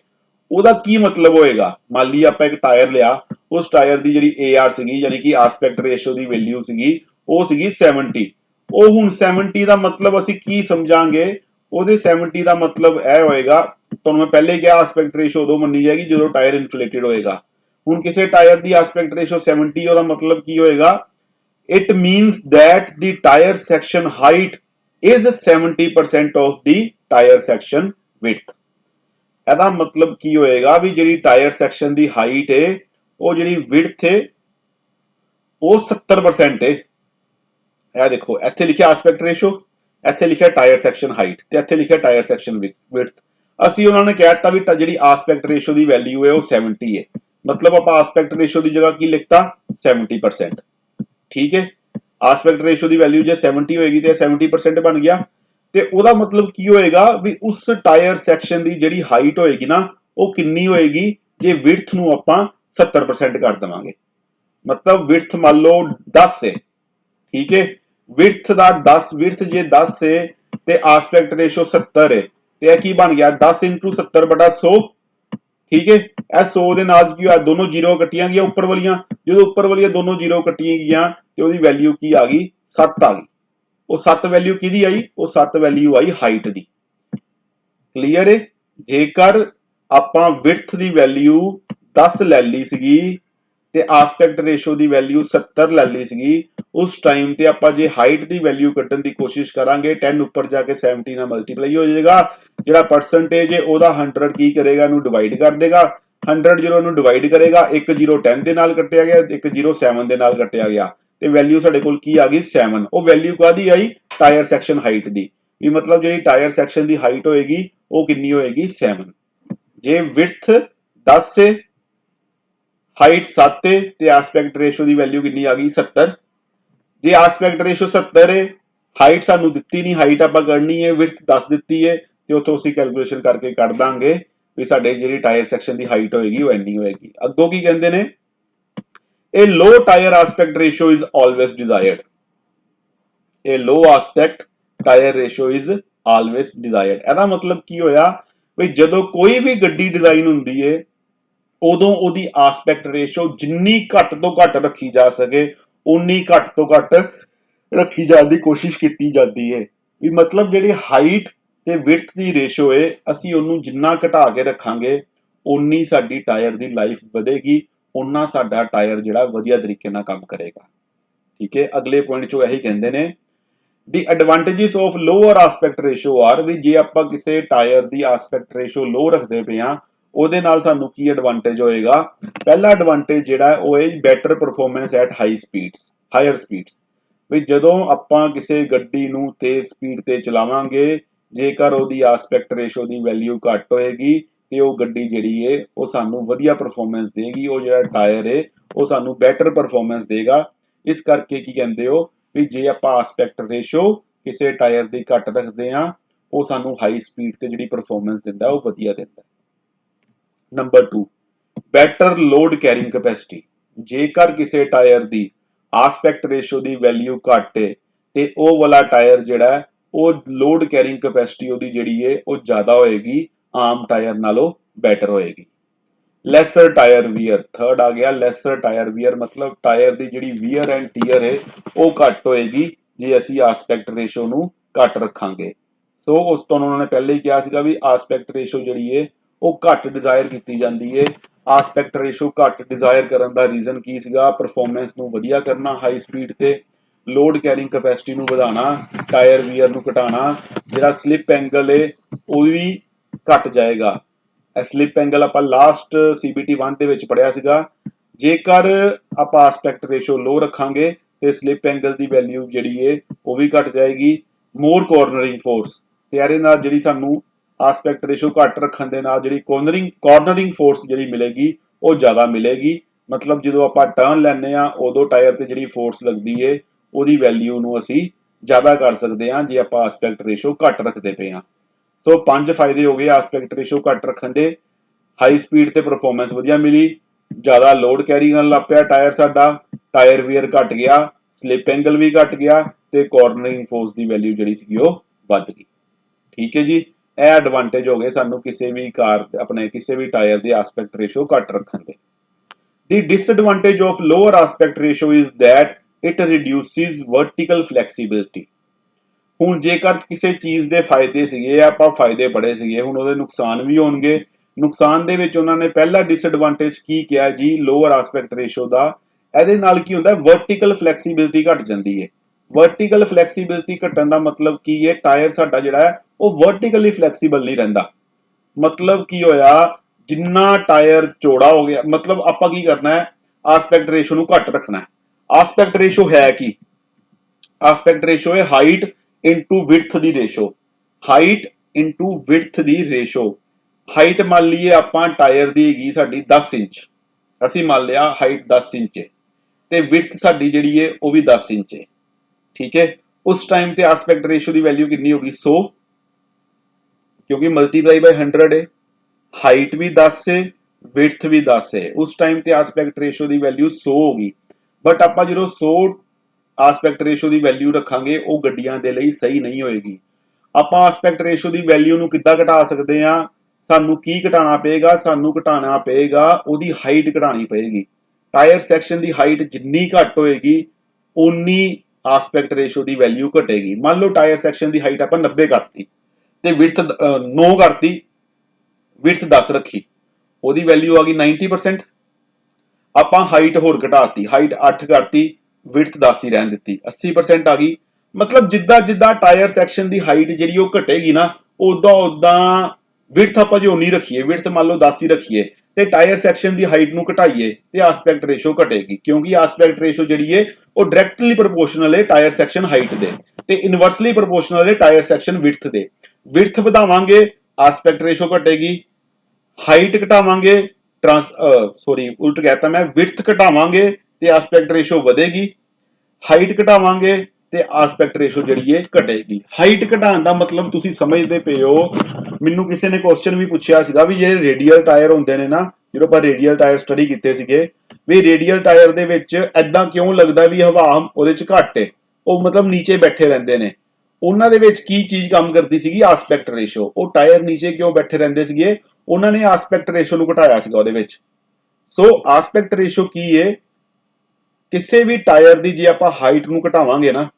ਉਹਦਾ ਕੀ ਮਤਲਬ ਹੋਏਗਾ। ਮੰਨ ਲਈ ਆਪਾਂ ਇੱਕ ਟਾਇਰ ਲਿਆ, ਉਸ ਟਾਇਰ ਦੀ ਜਿਹੜੀ AR ਸੀਗੀ ਯਾਨੀ ਕਿ ਆਸਪੈਕਟ ਰੇਸ਼ੋ ਦੀ ਵੈਲਿਊ ਸੀਗੀ, ਉਹ ਸੀਗੀ 70। ਉਹ ਹੁਣ 70 ਦਾ ਮਤਲਬ ਅਸੀਂ ਕੀ ਸਮਝਾਂਗੇ, ਉਹਦੇ 70 ਦਾ ਮਤਲਬ ਇਹ ਹੋਏਗਾ, ਤੁਹਾਨੂੰ ਮੈਂ ਪਹਿਲੇ ਕਿਹਾ ਆਸਪੈਕਟ ਰੇਸ਼ੋ ਉਦੋਂ ਮੰਨੀ ਜਾਏਗੀ ਜਦੋਂ ਟਾਇਰ ਇਨਫਲੇਟਡ ਹੋਏਗਾ। ਹੁਣ ਕਿਸੇ ਟਾਇਰ ਦੀ ਆਸਪੈਕਟ ਰੇਸ਼ੋ 70, ਉਹਦਾ ਮਤਲਬ ਕੀ ਹੋਏਗਾ, it means that the tire section height is 70% of the tire section width। ਇਹਦਾ ਮਤਲਬ ਕੀ ਹੋਏਗਾ ਵੀ ਜਿਹੜੀ ਟਾਇਰ ਸੈਕਸ਼ਨ ਦੀ ਹਾਈਟ ਹੈ, ਉਹ ਜਿਹੜੀ ਵਿਡਥ ਹੈ ਉਹ 70% ਹੈ। ਇਹ ਦੇਖੋ ਇੱਥੇ ਲਿਖਿਆ ਆਸਪੈਕਟ ਰੇਸ਼ੋ, ਇੱਥੇ ਲਿਖਿਆ ਟਾਇਰ ਸੈਕਸ਼ਨ ਹਾਈਟ ਤੇ ਇੱਥੇ ਲਿਖਿਆ ਟਾਇਰ ਸੈਕਸ਼ਨ ਵਿਡਥ। ਅਸੀਂ ਉਹਨਾਂ ਨੇ ਕਹਿ ਦਿੱਤਾ ਵੀ ਜਿਹੜੀ ਆਸਪੈਕਟ ਰੇਸ਼ੋ ਦੀ ਵੈਲਿਊ ਹੈ ਉਹ 70 ਹੈ, ਮਤਲਬ ਆਪਾਂ ਆਸਪੈਕਟ ਰੇਸ਼ੋ ਦੀ ਜਗ੍ਹਾ ਕੀ ਲਿਖਤਾ 70%। ਠੀਕ ਹੈ, ਆਸਪੈਕਟ ਰੇਸ਼ੋ ਦੀ ਵੈਲਿਊ ਜੇ 70 ਹੋਏਗੀ ਤੇ 70% ਬਣ ਗਿਆ। ਤੇ ਉਹਦਾ ਮਤਲਬ ਕੀ ਹੋਏਗਾ ਵੀ ਉਸ ਟਾਇਰ ਸੈਕਸ਼ਨ ਦੀ ਜਿਹੜੀ ਹਾਈਟ ਹੋਏਗੀ ਨਾ, ਉਹ ਕਿੰਨੀ ਹੋਏਗੀ ਜੇ ਵਿਡਥ ਨੂੰ ਆਪਾਂ 70% ਕਰ ਦੇਵਾਂਗੇ। ਮਤਲਬ ਵਿਡਥ ਮੰਨ ਲਓ 10 ਹੈ, ਠੀਕ ਹੈ, ਵਿਡਥ ਦਾ 10, ਵਿਡਥ ਜੇ 10 ਹੈ ਤੇ ਆਸਪੈਕਟ ਰੇਸ਼ੋ 70 ਹੈ, ਤੇ ਇਹ ਕੀ ਬਣ ਗਿਆ 10 × 70/100। ਠੀਕ ਹੈ, ਇਹ 100 ਦੇ ਨਾਲ ਕੀ ਹੋਇਆ, ਦੋਨੋਂ ਜ਼ੀਰੋ ਕੱਟੀਆਂ ਗਈਆਂ ਉੱਪਰ ਵਾਲੀਆਂ, ਜਦੋਂ ਉੱਪਰ ਵਾਲੀਆਂ ਦੋਨੋਂ ਜ਼ੀਰੋ ਕੱਟੀਆਂ ਗਈਆਂ ਤੇ ਉਹਦੀ ਵੈਲਿਊ ਕੀ ਆ ਗਈ 7 ਆ ਗਈ। ਉਹ 7 ਵੈਲਿਊ ਕਿਹਦੀ ਆਈ, ਉਹ 7 ਵੈਲਿਊ ਆਈ ਹਾਈਟ ਦੀ। ਕਲੀਅਰ ਹੈ। ਜੇਕਰ ਆਪਾਂ ਵਿਡਥ ਦੀ ਵੈਲਿਊ 10 ਲੈ ਲਈ ਸੀਗੀ ਤੇ ਆਸਪੈਕਟ ਰੇਸ਼ੋ ਦੀ ਵੈਲਿਊ 70 ਲੈ ਲਈ ਸੀਗੀ, ਉਸ ਟਾਈਮ ਤੇ ਆਪਾਂ ਜੇ ਹਾਈਟ ਦੀ ਵੈਲਿਊ ਕੱਢਣ ਦੀ ਕੋਸ਼ਿਸ਼ ਕਰਾਂਗੇ, 10 ਉੱਪਰ ਜਾ ਕੇ 70 ਨਾਲ ਮਲਟੀਪਲਾਈ ਹੋ ਜਾਏਗਾ। ਜਿਹੜਾ ਪਰਸੈਂਟੇਜ ਹੈ ਉਹਦਾ 100 ਕੀ ਕਰੇਗਾ, ਇਹਨੂੰ ਡਿਵਾਈਡ ਕਰ ਦੇਗਾ। 100 ਜਦੋਂ ਇਹਨੂੰ ਡਿਵਾਈਡ ਕਰੇਗਾ, 1 0 10 ਦੇ ਨਾਲ ਕੱਟਿਆ ਗਿਆ, 1 0 7 ਦੇ ਨਾਲ ਕੱਟਿਆ ਗਿਆ, ਤੇ ਵੈਲਿਊ ਸਾਡੇ ਕੋਲ ਕੀ ਆ ਗਈ 7। ਉਹ ਵੈਲਿਊ ਕਾਹਦੀ ਆਈ, ਟਾਇਰ ਸੈਕਸ਼ਨ ਹਾਈਟ ਦੀ। ਵੀ ਮਤਲਬ ਜਿਹੜੀ ਟਾਇਰ ਸੈਕਸ਼ਨ ਦੀ ਹਾਈਟ ਹੋਏਗੀ ਉਹ ਕਿੰਨੀ ਹੋਏਗੀ 7। ਜੇ ਵਿਡਥ 10 ਹੈ हाइट 7 है ते एस्पेक्ट रेशो की वैल्यू कितनी आ गई 70। जे एस्पेक्ट रेशो 70 है, हाइट सानू दिती नहीं, हाइट आप करनी है, विड्थ 10 दिती है, तो उतो असीं कैलकुलेशन करके कढ दांगे भी साडे जिहड़ी टायर सैक्शन की हाइट होएगी वो इन्नी होएगी। अग्गों की कहंदे ने, a low tyre aspect ratio is always desired. A low aspect tyre ratio is always desired. ਇਹਦਾ मतलब की होया ਵੀ ਜਦੋਂ कोई भी गड्डी डिजाइन ਹੁੰਦੀ है ਉਦੋਂ ਉਹਦੀ एस्पेक्ट रेशो जिन्नी घट तो घट रखी जा सके उन्नी घट तो घट रखी जाने की कोशिश की जाती है। भी मतलब जिहड़ी हाइट ते विड्थ की रेशो है असीं ਉਹਨੂੰ जिन्ना घटा के रखांगे उन्नी साडी टायर की लाइफ वधेगी, उन्ना साडा टायर जिहड़ा वधिया तरीके नाल काम करेगा। ठीक है, अगले पॉइंट चो यही कहंदे ने, The advantages of lower aspect ratio are ਵੀ ਜੇ ਆਪਾਂ ਕਿਸੇ टायर की aspect ratio low रखते पे हाँ ਉਹਦੇ ਨਾਲ ਸਾਨੂੰ ਕੀ ਐਡਵਾਂਟੇਜ ਹੋਏਗਾ। ਪਹਿਲਾ ਐਡਵਾਂਟੇਜ ਜਿਹੜਾ ਹੈ ਉਹ ਹੈ better performance at high speeds, higher speeds. ਵੀ ਜਦੋਂ ਆਪਾਂ ਕਿਸੇ ਗੱਡੀ ਨੂੰ ਤੇਜ਼ ਸਪੀਡ ਤੇ ਚਲਾਵਾਂਗੇ, ਜੇਕਰ ਉਹਦੀ ਐਸਪੈਕਟ ਰੇਸ਼ੋ ਦੀ ਵੈਲਿਊ ਘੱਟ ਹੋਏਗੀ ਤੇ ਉਹ ਗੱਡੀ ਜਿਹੜੀ ਹੈ ਉਹ ਸਾਨੂੰ ਵਧੀਆ ਪਰਫਾਰਮੈਂਸ ਦੇਗੀ, ਉਹ ਜਿਹੜਾ ਟਾਇਰ ਹੈ ਉਹ ਸਾਨੂੰ ਬੈਟਰ ਪਰਫਾਰਮੈਂਸ ਦੇਗਾ। ਇਸ ਕਰਕੇ ਕੀ ਕਹਿੰਦੇ ਹੋ ਵੀ ਜੇ ਆਪਾਂ ਐਸਪੈਕਟ ਰੇਸ਼ੋ ਕਿਸੇ ਟਾਇਰ ਦੀ ਘੱਟ ਰੱਖਦੇ ਹਾਂ ਉਹ ਸਾਨੂੰ ਹਾਈ ਸਪੀਡ ਤੇ ਜਿਹੜੀ ਪਰਫਾਰਮੈਂਸ ਦਿੰਦਾ ਉਹ ਵਧੀਆ ਦਿੰਦਾ। Number 2, better load carrying capacity. जेकर किसी टायर की आस्पेक्ट रेशो की वैल्यू घट है तो वह वाला टायर जिहड़ा है वो लोड कैरिंग कैपेसिटी उसकी जिहड़ी है वो ज़्यादा होएगी, आम टायर नालों बैटर होएगी। लैसर टायर वीयर, थर्ड आ गया लैसर टायर वीयर, मतलब टायर की जिहड़ी वीयर एंड टीयर है वो घट होएगी जे असीं आस्पेक्ट रेशो नूं घट रखांगे। सो उस तो उन्होंने पहले ही कहा सीगा भी आस्पेक्ट रेशो जिहड़ी है ਉਹ ਘੱਟ ਡਿਜ਼ਾਇਰ ਕੀਤੀ ਜਾਂਦੀ ਹੈ। ਆਸਪੈਕਟ ਰੇਸ਼ੋ ਘੱਟ ਡਿਜ਼ਾਇਰ ਕਰਨ ਦਾ ਰੀਜ਼ਨ ਕੀ ਸੀਗਾ, ਪਰਫਾਰਮੈਂਸ ਨੂੰ ਵਧੀਆ ਕਰਨਾ ਹਾਈ ਸਪੀਡ ਤੇ, ਲੋਡ ਕੈਰਿੰਗ ਕੈਪੈਸਿਟੀ ਨੂੰ ਵਧਾਉਣਾ, ਟਾਇਰ ਵੀਅਰ ਨੂੰ ਘਟਾਉਣਾ, ਜਿਹੜਾ ਸਲਿਪ ਐਂਗਲ ਹੈ ਉਹ ਵੀ ਘਟ ਜਾਏਗਾ। ਸਲਿਪ ਐਂਗਲ ਆਪਾਂ ਲਾਸਟ CBT 1 ਦੇ ਵਿੱਚ ਪੜਿਆ ਸੀਗਾ, ਜੇਕਰ ਆਪਾਂ ਆਸਪੈਕਟ ਰੇਸ਼ੋ ਲੋ ਰੱਖਾਂਗੇ ਤੇ ਸਲਿਪ ਐਂਗਲ ਦੀ ਵੈਲਿਊ ਜਿਹੜੀ ਹੈ ਉਹ ਵੀ ਘਟ ਜਾਏਗੀ। ਮੋਰ ਕੋਰਨਰਿੰਗ ਫੋਰਸ, ਤੇ ਇਹਦੇ ਨਾਲ ਜਿਹੜੀ ਸਾਨੂੰ आस्पेक्ट रेशो घट रखने के नाल जिहड़ी कॉर्नरिंग फोर्स जिहड़ी मिलेगी वो ज़्यादा मिलेगी। मतलब जो आप टर्न लैने उदों टायर ते जिहड़ी फोर्स लगती है उहदी वैल्यू नूं असीं ज़्यादा कर सकते हैं जे आप आस्पेक्ट रेशो घट रखते पे हाँ। सो 5 फायदे हो गए आस्पेक्ट रेशो घट रखने के। हाई स्पीड ते परफॉर्मेंस वधिया मिली, ज़्यादा लोड कैरी करन लग पिया टायर साडा, टायर वीयर घट गया, स्लिप एंगल भी घट गया ते कॉर्नरिंग फोर्स की वैल्यू जिहड़ी सीगी वो वध गई। ठीक है जी, ਇਹ ਐਡਵਾਂਟੇਜ ਹੋ ਗਏ ਸਾਨੂੰ ਕਿਸੇ ਵੀ ਕਾਰ ਆਪਣੇ ਕਿਸੇ ਵੀ ਟਾਇਰ ਦੇ ਐਸਪੈਕਟ ਰੇਸ਼ੋ ਘੱਟ ਰੱਖਣ ਦੇ। The disadvantage of lower aspect ratio is that it reduces vertical flexibility. ਹੁਣ ਜੇਕਰ ਕਿਸੇ ਚੀਜ਼ ਦੇ ਫਾਇਦੇ ਸੀਗੇ, ਆਪਾਂ ਫਾਇਦੇ ਪੜੇ ਸੀਗੇ, ਹੁਣ ਉਹਦੇ ਨੁਕਸਾਨ ਵੀ ਹੋਣਗੇ। ਨੁਕਸਾਨ ਦੇ ਵਿੱਚ ਉਹਨਾਂ ਨੇ ਪਹਿਲਾ ਡਿਸਐਡਵਾਂਟੇਜ ਕੀ ਕਿਹਾ ਜੀ ਲੋਅਰ ਐਸਪੈਕਟ ਰੇਸ਼ੋ ਦਾ, ਇਹਦੇ ਨਾਲ ਕੀ ਹੁੰਦਾ ਵਰਟੀਕਲ ਫਲੈਕਸੀਬਿਲਿਟੀ ਘਟ ਜਾਂਦੀ ਹੈ। वर्टिकल फ्लैक्सीबिलिटी घटन का मतलब की है टायर साडा जिहड़ा है वो वर्टिकली फ्लैक्सीबल नहीं रहिंदा। मतलब की होया जिन्ना टायर चौड़ा हो गया, मतलब आपां की करना है आस्पेक्ट रेशो नूं घट रखना है। आस्पेक्ट रेशो है की, आस्पेक्ट रेशो है हाइट इनटू विड्थ दी रेशो, हाइट इनटू विड्थ दी रेशो। हाइट मान लीए आपां टायर दी हैगी साडी 10 इंच, असीं मान लिया हाइट 10 इंच है ते विड्थ साडी जिहड़ी है वो भी 10 इंच है। ठीक है, उस टाइम ते एस्पेक्ट रेशो की वैल्यू कितनी होगी 100, क्योंकि मल्टीप्लाई बाय 100 है, हाइट भी 10 है विड्थ भी 10 है, उस टाइम ते एस्पेक्ट रेशो की वैल्यू 100 होगी। बट आपां जो 100 एस्पेक्ट रेशो की वैल्यू रखांगे वो गड्डियां दे लई सही नहीं होएगी। आपां एस्पेक्ट रेशो की वैल्यू नूं किद्दां घटा सकते हैं, सानू की घटाना पेगा, सानू घटाना पेगा उहदी हाइट घटानी पेगी। टायर सैक्शन की हाइट जिन्नी घट होएगी उन्नी आस्पेक्ट रेशो की वैल्यू घटेगी। मान लो टायर सैक्शन की हाइट आप 90 करती ते विड्थ 9 करती, विड्थ 10 रखी, उहदी वैल्यू आ गई 90%। आपां हाइट होर घटाती, हाइट 8 करती, विड्थ 10 ही रहन दित्ती, 80% आ गई। मतलब जिद्दां जिद्दां टायर सैक्शन की हाइट जिहड़ी वो घटेगी ना उदां उदां विड्थ आपां जो उन्नी रखीए, विड्थ मान लो 10 ही रखीए ते टायर सैक्शन की हाइट नूं घटाइए ते आस्पेक्ट रेशो घटेगी, क्योंकि आस्पेक्ट रेशो जिहड़ी है वो डायरैक्टली प्रोपोर्शनल है टायर सैक्शन हाइट दे ते इनवर्सली प्रोपोर्शनल है टायर सैक्शन विड्थ दे। विड्थ वधावांगे आस्पेक्ट रेशो घटेगी, हाइट घटावांगे ਸੌਰੀ ਉਲਟ कहता मैं, विड्थ घटावांगे ਤੇ ਐਸਪੈਕਟ ਰੇਸ਼ੋ ਵਧੇਗੀ, ਹਾਈਟ ਘਟਾਵਾਂਗੇ ਤੇ ਐਸਪੈਕਟ ਰੇਸ਼ੋ ਜਿਹੜੀ ਹੈ ਘਟੇਗੀ। ਹਾਈਟ ਘਟਾਉਣ ਦਾ ਮਤਲਬ ਤੁਸੀਂ ਸਮਝਦੇ ਪਏ ਹੋ, ਮੈਨੂੰ ਕਿਸੇ ਨੇ ਕੁਐਸਚਨ ਵੀ ਪੁੱਛਿਆ ਸੀਗਾ ਵੀ ਜਿਹੜੇ ਰੇਡੀਅਲ ਟਾਇਰ ਹੁੰਦੇ ਨੇ ਨਾ, ਜਦੋਂ ਆਪਾਂ ਰੇਡੀਅਲ ਟਾਇਰ ਸਟੱਡੀ ਕੀਤੇ ਸੀਗੇ, ਵੀ ਰੇਡੀਅਲ ਟਾਇਰ ਦੇ ਵਿੱਚ ਐਦਾਂ ਕਿਉਂ ਲੱਗਦਾ ਵੀ ਹਵਾ ਉਹਦੇ ਚ ਘੱਟ ਹੈ, ਉਹ ਮਤਲਬ ਨੀਚੇ ਬੈਠੇ ਰਹਿੰਦੇ ਨੇ। ਉਹਨਾਂ ਦੇ ਵਿੱਚ ਕੀ ਚੀਜ਼ ਕੰਮ ਕਰਦੀ ਸੀਗੀ? Aspect ratio. ਉਹ ਟਾਇਰ ਨੀਚੇ ਕਿਉਂ ਬੈਠੇ ਰਹਿੰਦੇ ਸੀਗੇ? ਉਹਨਾਂ ਨੇ ਐਸਪੈਕਟ ਰੇਸ਼ੋ ਨੂੰ ਘਟਾਇਆ ਸੀਗਾ ਉਹਦੇ ਵਿੱਚ। ਸੋ ਐਸਪੈਕਟ ਰੇਸ਼ੋ ਕੀ ਹੈ? ਕਿਸੇ ਵੀ ਟਾਇਰ ਦੀ ਜੇ ਆਪਾਂ ਹਾਈਟ ਨੂੰ ਘਟਾਵਾਂਗੇ ਨਾ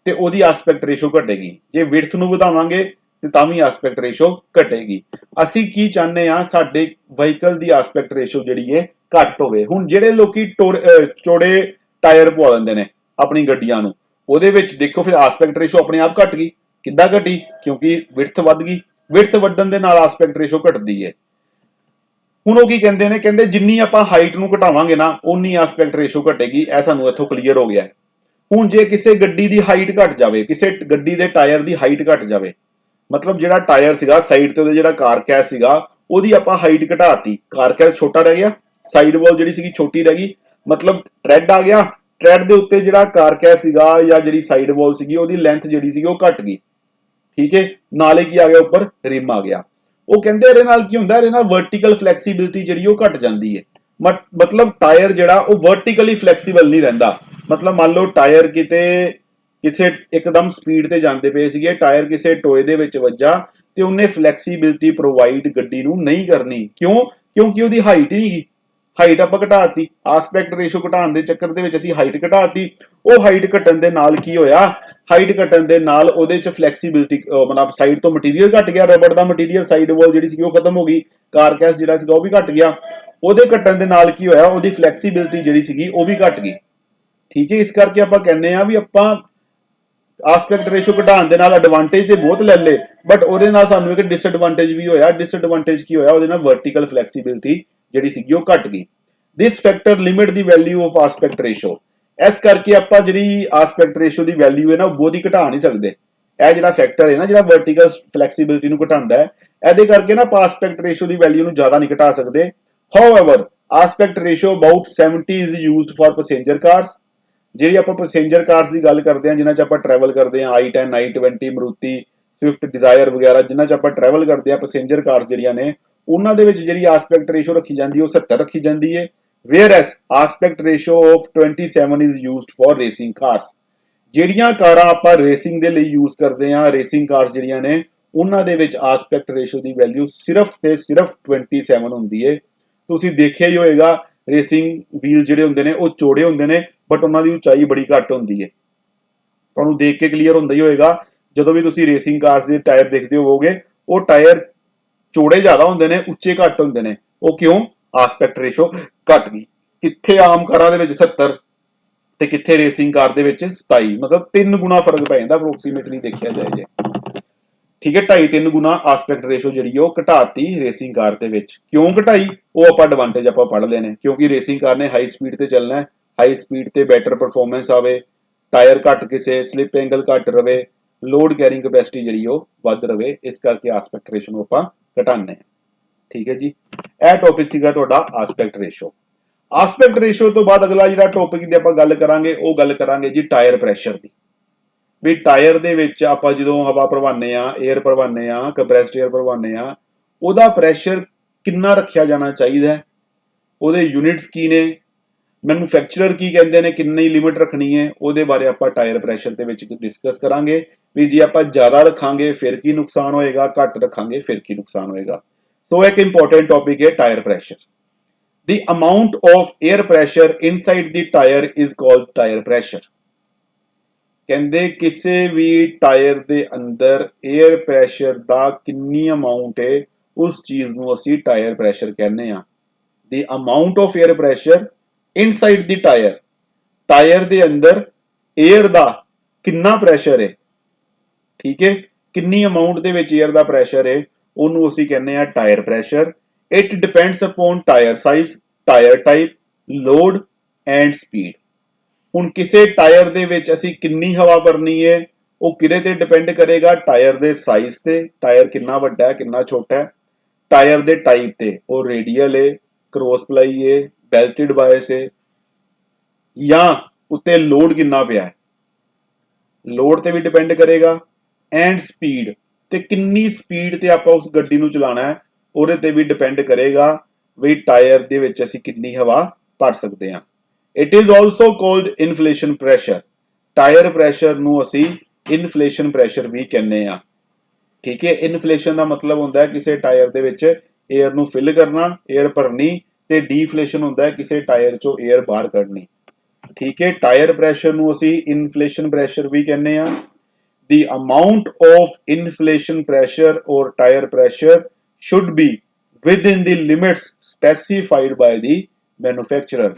ਤੇ ਉਹਦੀ ਐਸਪੈਕਟ ਰੇਸ਼ੋ ਘਟੇਗੀ, ਜੇ ਵਿਡਥ ਨੂੰ ਵਧਾਵਾਂਗੇ ਤੇ ਤਾਂ ਵੀ ਐਸਪੈਕਟ ਰੇਸ਼ੋ ਘਟੇਗੀ। ਅਸੀਂ ਕੀ ਚਾਹੁੰਦੇ ਆ? ਸਾਡੇ ਵਹੀਕਲ ਦੀ ਐਸਪੈਕਟ ਰੇਸ਼ੋ ਜਿਹੜੀ ਹੈ ਘੱਟ ਹੋਵੇ। ਹੁਣ ਜਿਹੜੇ ਲੋਕੀ ਚੌੜੇ ਟਾਇਰ ਪਵਾ ਲੈਂਦੇ ਨੇ ਆਪਣੀ ਗੱਡੀਆਂ ਨੂੰ, ਉਹਦੇ ਵਿੱਚ ਦੇਖੋ ਫਿਰ ਐਸਪੈਕਟ ਰੇਸ਼ੋ ਆਪਣੇ ਆਪ ਘਟ ਗਈ। ਕਿੱਦਾਂ ਘਟੀ? ਕਿਉਂਕਿ ਵਿਡਥ ਵੱਧ ਗਈ। ਵਿਡਥ ਵੱਧਣ ਦੇ ਨਾਲ ਐਸਪੈਕਟ ਰੇਸ਼ੋ ਘਟਦੀ ਹੈ। ਹੁਣ ਉਹ ਕੀ ਕਹਿੰਦੇ ਨੇ? ਕਹਿੰਦੇ ਜਿੰਨੀ ਆਪਾਂ ਹਾਈਟ ਨੂੰ ਘਟਾਵਾਂਗੇ ਨਾ ਉਨੀ ਐਸਪੈਕਟ ਰੇਸ਼ੋ ਘਟੇਗੀ। ਇਹ ਸਾਨੂੰ ਇੱਥੋਂ ਕਲੀਅਰ ਹੋ ਗਿਆ ਹੈ। ਹੁਣ ਜੇ ਕਿਸੇ ਗੱਡੀ ਦੀ ਹਾਈਟ ਘਟ ਜਾਵੇ, ਕਿਸੇ ਗੱਡੀ ਦੇ ਟਾਇਰ ਦੀ ਹਾਈਟ ਘਟ ਜਾਵੇ, ਮਤਲਬ ਜਿਹੜਾ ਟਾਇਰ ਸੀਗਾ ਸਾਈਡ ਤੇ ਉਹਦੇ ਜਿਹੜਾ ਕਾਰਕੈਸ ਸੀਗਾ ਉਹਦੀ ਆਪਾਂ ਹਾਈਟ ਘਟਾਤੀ, ਕਾਰਕੈਸ ਛੋਟਾ ਰਹਿ ਗਿਆ, ਸਾਈਡ ਵਾਲ ਜਿਹੜੀ ਸੀਗੀ ਛੋਟੀ ਰਹਿ ਗਈ, ਮਤਲਬ ਟ੍ਰੈਡ ਆ ਗਿਆ। ਟ੍ਰੈਡ ਦੇ ਉੱਤੇ ਜਿਹੜਾ ਕਾਰਕੈਸ ਸੀਗਾ ਜਾਂ ਜਿਹੜੀ ਸਾਈਡ ਵਾਲ ਸੀਗੀ ਉਹਦੀ ਲੈਂਥ ਜਿਹੜੀ ਸੀਗੀ ਉਹ ਘਟ ਗਈ। ਠੀਕ ਹੈ, ਨਾਲੇ ਕੀ ਆ ਗਿਆ? ਉੱਪਰ ਰਿਮ ਆ ਗਿਆ। ਉਹ ਕਹਿੰਦੇ ਇਹਦੇ ਨਾਲ ਕੀ ਹੁੰਦਾ? ਇਹਦੇ ਨਾਲ ਵਰਟੀਕਲ ਫਲੈਕਸੀਬਿਲਿਟੀ ਜਿਹੜੀ ਉਹ ਘਟ ਜਾਂਦੀ ਹੈ। ਮਤਲਬ ਟਾਇਰ ਜਿਹੜਾ ਉਹ ਵਰਟੀਕਲੀ ਫਲੈਕਸੀਬਲ ਨਹੀਂ ਰਹਿੰਦਾ। ਮਤਲਬ ਮੰਨ ਲਓ ਟਾਇਰ ਕਿਸੇ ਇੱਕਦਮ ਸਪੀਡ ਤੇ ਜਾਂਦੇ ਪਏ ਸੀਗੇ, ਟਾਇਰ ਕਿਸੇ ਟੋਏ ਦੇ ਵਿੱਚ ਵੱਜਾ ਤੇ ਉਹਨੇ ਫਲੈਕਸੀਬਿਲਿਟੀ ਪ੍ਰੋਵਾਈਡ ਗੱਡੀ ਨੂੰ ਨਹੀਂ ਕਰਨੀ। ਕਿਉਂ? ਕਿਉਂਕਿ ਉਹਦੀ ਹਾਈਟ ਹੀ ਨਹੀਂ ਗਈ। ਹਾਈਟ ਆਪਾਂ ਘਟਾਤੀ, ਐਸਪੈਕਟ ਰੇਸ਼ੋ ਘਟਾਉਣ ਦੇ ਚੱਕਰ ਦੇ ਵਿੱਚ ਅਸੀਂ ਹਾਈਟ ਘਟਾਤੀ। ਉਹ ਹਾਈਟ ਘਟਣ ਦੇ ਨਾਲ ਕੀ ਹੋਇਆ? ਹਾਈਟ ਘਟਣ ਦੇ ਨਾਲ ਉਹਦੇ ਚ ਫਲੈਕਸੀਬਿਲਿਟੀ, ਮਤਲਬ ਸਾਈਡ ਤੋਂ ਮਟੀਰੀਅਲ ਘਟ ਗਿਆ, ਰਬੜ ਦਾ ਮਟੀਰੀਅਲ ਸਾਈਡ ਵਾਲ ਜਿਹੜੀ ਸੀ ਉਹ ਖਤਮ ਹੋ ਗਈ, ਕਾਰਕੈਸ ਜਿਹੜਾ ਸੀਗਾ ਉਹ ਵੀ ਘਟ ਗਿਆ। ਉਹਦੇ ਘਟਣ ਦੇ ਨਾਲ ਕੀ ਹੋਇਆ? ਉਹਦੀ ਫਲੈਕਸੀਬਿਲਿਟੀ ਜਿਹੜੀ ਸੀਗੀ ਉਹ ਵੀ ਘਟ ਗਈ। ਠੀਕ ਹੈ, ਇਸ ਕਰਕੇ ਆਪਾਂ ਕਹਿੰਦੇ ਆ ਵੀ ਆਪਾਂ ਐਸਪੈਕਟ ਰੇਸ਼ੋ ਘਟਾਉਣ ਦੇ ਨਾਲ ਐਡਵਾਂਟੇਜ ਤੇ ਬਹੁਤ ਲੈ ਲੇ, ਬਟ ਉਹਦੇ ਨਾਲ ਸਾਨੂੰ ਇੱਕ ਡਿਸਐਡਵਾਂਟੇਜ ਵੀ ਹੋਇਆ। ਡਿਸਐਡਵਾਂਟੇਜ ਕੀ ਹੋਇਆ? ਉਹਦੇ ਨਾਲ ਵਰਟੀਕਲ ਫਲੈਕਸੀਬਿਲਿਟੀ ਜਿਹੜੀ ਸੀਗੀ ਉਹ ਘਟ ਗਈ। ਦਿਸ factor limit the value of aspect ratio. ਇਸ ਕਰਕੇ ਆਪਾਂ ਜਿਹੜੀ ਐਸਪੈਕਟ ਰੇਸ਼ੋ ਦੀ ਵੈਲਿਊ ਹੈ ਨਾ ਉਹ ਬਹੁਤ ਹੀ ਘਟਾ ਨਹੀਂ ਸਕਦੇ। ਇਹ ਜਿਹੜਾ ਫੈਕਟਰ ਹੈ ਨਾ ਜਿਹੜਾ ਵਰਟੀਕਲ ਫਲੈਕਸੀਬਿਲਿਟੀ ਨੂੰ ਘਟਾਉਂਦਾ ਹੈ, ਇਹਦੇ ਕਰਕੇ ਨਾ ਆਪਾਂ ਐਸਪੈਕਟ ਰੇਸ਼ੋ ਦੀ ਵੈਲਿਊ ਨੂੰ ਜ਼ਿਆਦਾ ਨਹੀਂ ਘਟਾ ਸਕਦੇ। However aspect ratio about 70 is used for passenger cars. ਜਿਹੜੀ ਆਪਾਂ ਪੈਸੇਂਜਰ ਕਾਰਸ ਦੀ ਗੱਲ ਕਰਦੇ ਹਾਂ, ਜਿਨ੍ਹਾਂ 'ਚ ਆਪਾਂ ਟਰੈਵਲ ਕਰਦੇ ਹਾਂ, i10, i20, Maruti Swift Dzire ਵਗੈਰਾ, ਜਿਨ੍ਹਾਂ 'ਚ ਆਪਾਂ ਟਰੈਵਲ ਕਰਦੇ ਹਾਂ, ਪੈਸੇਂਜਰ ਕਾਰਸ ਜਿਹੜੀਆਂ ਨੇ ਉਹਨਾਂ ਦੇ ਵਿੱਚ ਜਿਹੜੀ ਐਸਪੈਕਟ ਰੇਸ਼ੋ ਰੱਖੀ ਜਾਂਦੀ ਹੈ ਉਹ 70 ਰੱਖੀ ਜਾਂਦੀ ਹੈ। whereas aspect ratio of 27 is used for racing cars। ਜਿਹੜੀਆਂ ਕਾਰਾਂ ਆਪਾਂ ਰੇਸਿੰਗ ਦੇ ਲਈ ਯੂਜ਼ ਕਰਦੇ ਹਾਂ, ਰੇਸਿੰਗ ਕਾਰਸ ਜਿਹੜੀਆਂ ਨੇ ਉਹਨਾਂ ਦੇ ਵਿੱਚ ਐਸਪੈਕਟ ਰੇਸ਼ੋ ਦੀ ਵੈਲਿਊ ਸਿਰਫ ਤੇ ਸਿਰਫ 27 ਹੁੰਦੀ ਹੈ। ਤੁਸੀਂ ਦੇਖਿਆ ਹੀ ਹੋਏਗਾ ਰੇਸਿੰਗ ਵੀਲ ਜਿਹੜੇ ਹੁੰਦੇ ਨੇ ਉਹ ਚੌੜੇ ਹੁੰਦੇ ਨੇ, ਬਟ ਉਹਨਾਂ ਦੀ ਉਚਾਈ ਬੜੀ ਘੱਟ ਹੁੰਦੀ ਹੈ। ਤੁਹਾਨੂੰ ਦੇਖ ਕੇ ਕਲੀਅਰ ਹੁੰਦਾ ਹੀ ਹੋਏਗਾ, ਜਦੋਂ ਵੀ ਤੁਸੀਂ ਰੇਸਿੰਗ ਕਾਰਸ ਦੇ ਟਾਇਰ ਦੇਖਦੇ ਹੋਵੋਗੇ ਉਹ ਟਾਇਰ ਚੌੜੇ ਜ਼ਿਆਦਾ ਹੁੰਦੇ ਨੇ, ਉੱਚੇ ਘੱਟ ਹੁੰਦੇ ਨੇ। ਉਹ ਕਿਉਂ? ਐਸਪੈਕਟ ਰੇਸ਼ੋ ਘਟ ਗਈ। ਕਿੱਥੇ ਆਮ ਕਾਰਾਂ ਦੇ ਵਿੱਚ 70 ਤੇ ਕਿੱਥੇ ਰੇਸਿੰਗ ਕਾਰ ਦੇ ਵਿੱਚ 27, ਮਤਲਬ 3 ਗੁਣਾ ਫਰਕ ਪੈ ਜਾਂਦਾ ਅਪਰੋਕਸੀਮੇਟਲੀ ਦੇਖਿਆ ਜਾਏ ਜੇ। ਠੀਕ ਹੈ, 2.5-3 ਗੁਣਾ ਐਸਪੈਕਟ ਰੇਸ਼ੋ ਜਿਹੜੀ ਉਹ ਘਟਾਤੀ ਰੇਸਿੰਗ ਕਾਰ ਦੇ ਵਿੱਚ। ਕਿਉਂ ਘਟਾਈ? ਉਹ ਆਪਾਂ ਐਡਵਾਂਟੇਜ ਆਪਾਂ ਪੜ੍ਹ ਲਏ ਨੇ। ਕਿਉਂਕਿ ਰੇਸਿੰਗ ਕਾਰ ਨੇ ਹਾਈ ਸਪੀਡ ਤੇ ਚੱਲਣਾ ਹੈ, ਹਾਈ ਸਪੀਡ ਤੇ ਬੈਟਰ ਪਰਫਾਰਮੈਂਸ ਆਵੇ, ਟਾਇਰ ਘੱਟ ਕਿਸੇ, ਸਲਿਪ ਐਂਗਲ ਘੱਟ ਰਵੇ, ਲੋਡ ਕੈਰਿੰਗ ਕੈਪੈਸਿਟੀ ਜਿਹੜੀ ਉਹ ਵੱਧ ਰਵੇ। ਇਸ ਕਰਕੇ ਐਸਪੈਕਟ ਰੇਸ਼ੋ ਨੂੰ ਆਪਾਂ ਘਟਾਉਂਦੇ ਹਾਂ। ਠੀਕ ਹੈ ਜੀ, ਇਹ ਟੌਪਿਕ ਸੀਗਾ ਤੁਹਾਡਾ ਐਸਪੈਕਟ ਰੇਸ਼ੋ। ਐਸਪੈਕਟ ਰੇਸ਼ੋ ਤੋਂ ਬਾਅਦ ਅਗਲਾ ਜਿਹੜਾ ਟੌਪਿਕ ਦੀ ਆਪਾਂ ਗੱਲ ਕਰਾਂਗੇ ਉਹ ਗੱਲ ਕਰਾਂਗੇ ਜੀ ਟਾਇਰ ਪ੍ਰੈਸ਼ਰ ਦੀ। ਵੀ ਟਾਇਰ ਦੇ ਵਿੱਚ ਆਪਾਂ ਜਦੋਂ ਹਵਾ ਭਰਵਾਉਂਦੇ ਆ, 에ਅਰ ਭਰਵਾਉਂਦੇ ਆ, ਕੰਪਰੈਸਡ 에ਅਰ ਭਰਵਾਉਂਦੇ ਆ, ਉਹਦਾ ਪ੍ਰੈਸ਼ਰ ਕਿੰਨਾ ਰੱਖਿਆ ਜਾਣਾ ਚਾਹੀਦਾ ਹੈ, ਉਹਦੇ ਯੂਨਿਟਸ ਕੀ ਨੇ, ਮੈਨੂਫੈਕਚਰਰ ਕੀ ਕਹਿੰਦੇ ਨੇ ਕਿੰਨੀ ਲਿਮਿਟ ਰੱਖਣੀ ਹੈ, ਉਹਦੇ ਬਾਰੇ ਆਪਾਂ ਟਾਇਰ ਪ੍ਰੈਸ਼ਰ ਦੇ ਵਿੱਚ ਡਿਸਕਸ ਕਰਾਂਗੇ। ਵੀ ਜੇ ਆਪਾਂ ਜ਼ਿਆਦਾ ਰੱਖਾਂਗੇ ਫਿਰ ਕੀ ਨੁਕਸਾਨ ਹੋਏਗਾ, ਘੱਟ ਰੱਖਾਂਗੇ ਫਿਰ ਕੀ ਨੁਕਸਾਨ ਹੋਏਗਾ। ਸੋ ਇੱਕ ਇੰਪੋਰਟੈਂਟ ਟੌਪਿਕ ਹੈ tyre pressure. The amount of air pressure inside the tire is called tire pressure। ਕਹਿੰਦੇ ਕਿਸੇ ਵੀ ਟਾਇਰ ਦੇ ਅੰਦਰ 에ਅਰ ਪ੍ਰੈਸ਼ਰ ਦਾ ਕਿੰਨੀ ਅਮਾਉਂਟ ਹੈ ਉਸ ਚੀਜ਼ ਨੂੰ ਅਸੀਂ ਟਾਇਰ ਪ੍ਰੈਸ਼ਰ ਕਹਿੰਦੇ ਆ। The amount of air pressure inside the tire, tyre ਦੇ ਅੰਦਰ 에ਅਰ ਦਾ ਕਿੰਨਾ ਪ੍ਰੈਸ਼ਰ ਹੈ, ਠੀਕ ਹੈ, ਕਿੰਨੀ ਅਮਾਉਂਟ ਦੇ ਵਿੱਚ 에ਅਰ ਦਾ ਪ੍ਰੈਸ਼ਰ ਹੈ, ਉਹਨੂੰ ਅਸੀਂ ਕਹਿੰਦੇ ਆ tyre pressure. It depends upon tire size, tire type, load and speed। ਹੁਣ ਕਿਸੇ ਟਾਇਰ ਦੇ ਵਿੱਚ ਅਸੀਂ ਕਿੰਨੀ ਹਵਾ ਭਰਨੀ ਹੈ ਉਹ ਕਿਹਦੇ ਤੇ ਡਿਪੈਂਡ ਕਰੇਗਾ? ਟਾਇਰ ਦੇ ਸਾਈਜ਼ ਤੇ, ਟਾਇਰ ਕਿੰਨਾ ਵੱਡਾ ਹੈ ਕਿੰਨਾ ਛੋਟਾ ਹੈ, ਟਾਇਰ ਦੇ ਟਾਈਪ ਤੇ, ਉਹ ਰੇਡੀਅਲ ਹੈ, क्रॉस प्लाई है, बेल्टेड बायस है, या उत्ते लोड कितना पिया है, लोड ते भी डिपेंड करेगा, एंड स्पीड ते किन्नी स्पीड ते आपां उस गड्डी नूं चलाना है ਉਹਦੇ ਤੇ भी डिपेंड करेगा ਵੀ टायर ਦੇ ਵਿੱਚ ਅਸੀਂ किन्नी हवा ਭਰ ਸਕਦੇ ਹਾਂ। It is also called inflation pressure, tyre pressure ਨੂੰ ਅਸੀਂ ਇਨਫਲੇਸ਼ਨ ਪ੍ਰੈਸ਼ਰ ਵੀ ਕਹਿੰਦੇ ਆ। ठीक है, इनफ्लेशन का मतलब होता है किसी टायर ਦੇ ਵਿੱਚ एयर ਨੂੰ ਫਿਲ करना, एयर भरनी, ਤੇ ਡੀਫਲੇਸ਼ਨ ਹੁੰਦਾ ਹੈ ਕਿਸੇ टायर ਚੋਂ एयर ਬਾਹਰ ਕੱਢਣੀ। ठीक है, टायर प्रैशर ਨੂੰ ਅਸੀਂ इनफ्लेशन प्रैशर भी कहते हैं। The amount of inflation pressure or tire pressure should be within the limits specified by the manufacturer।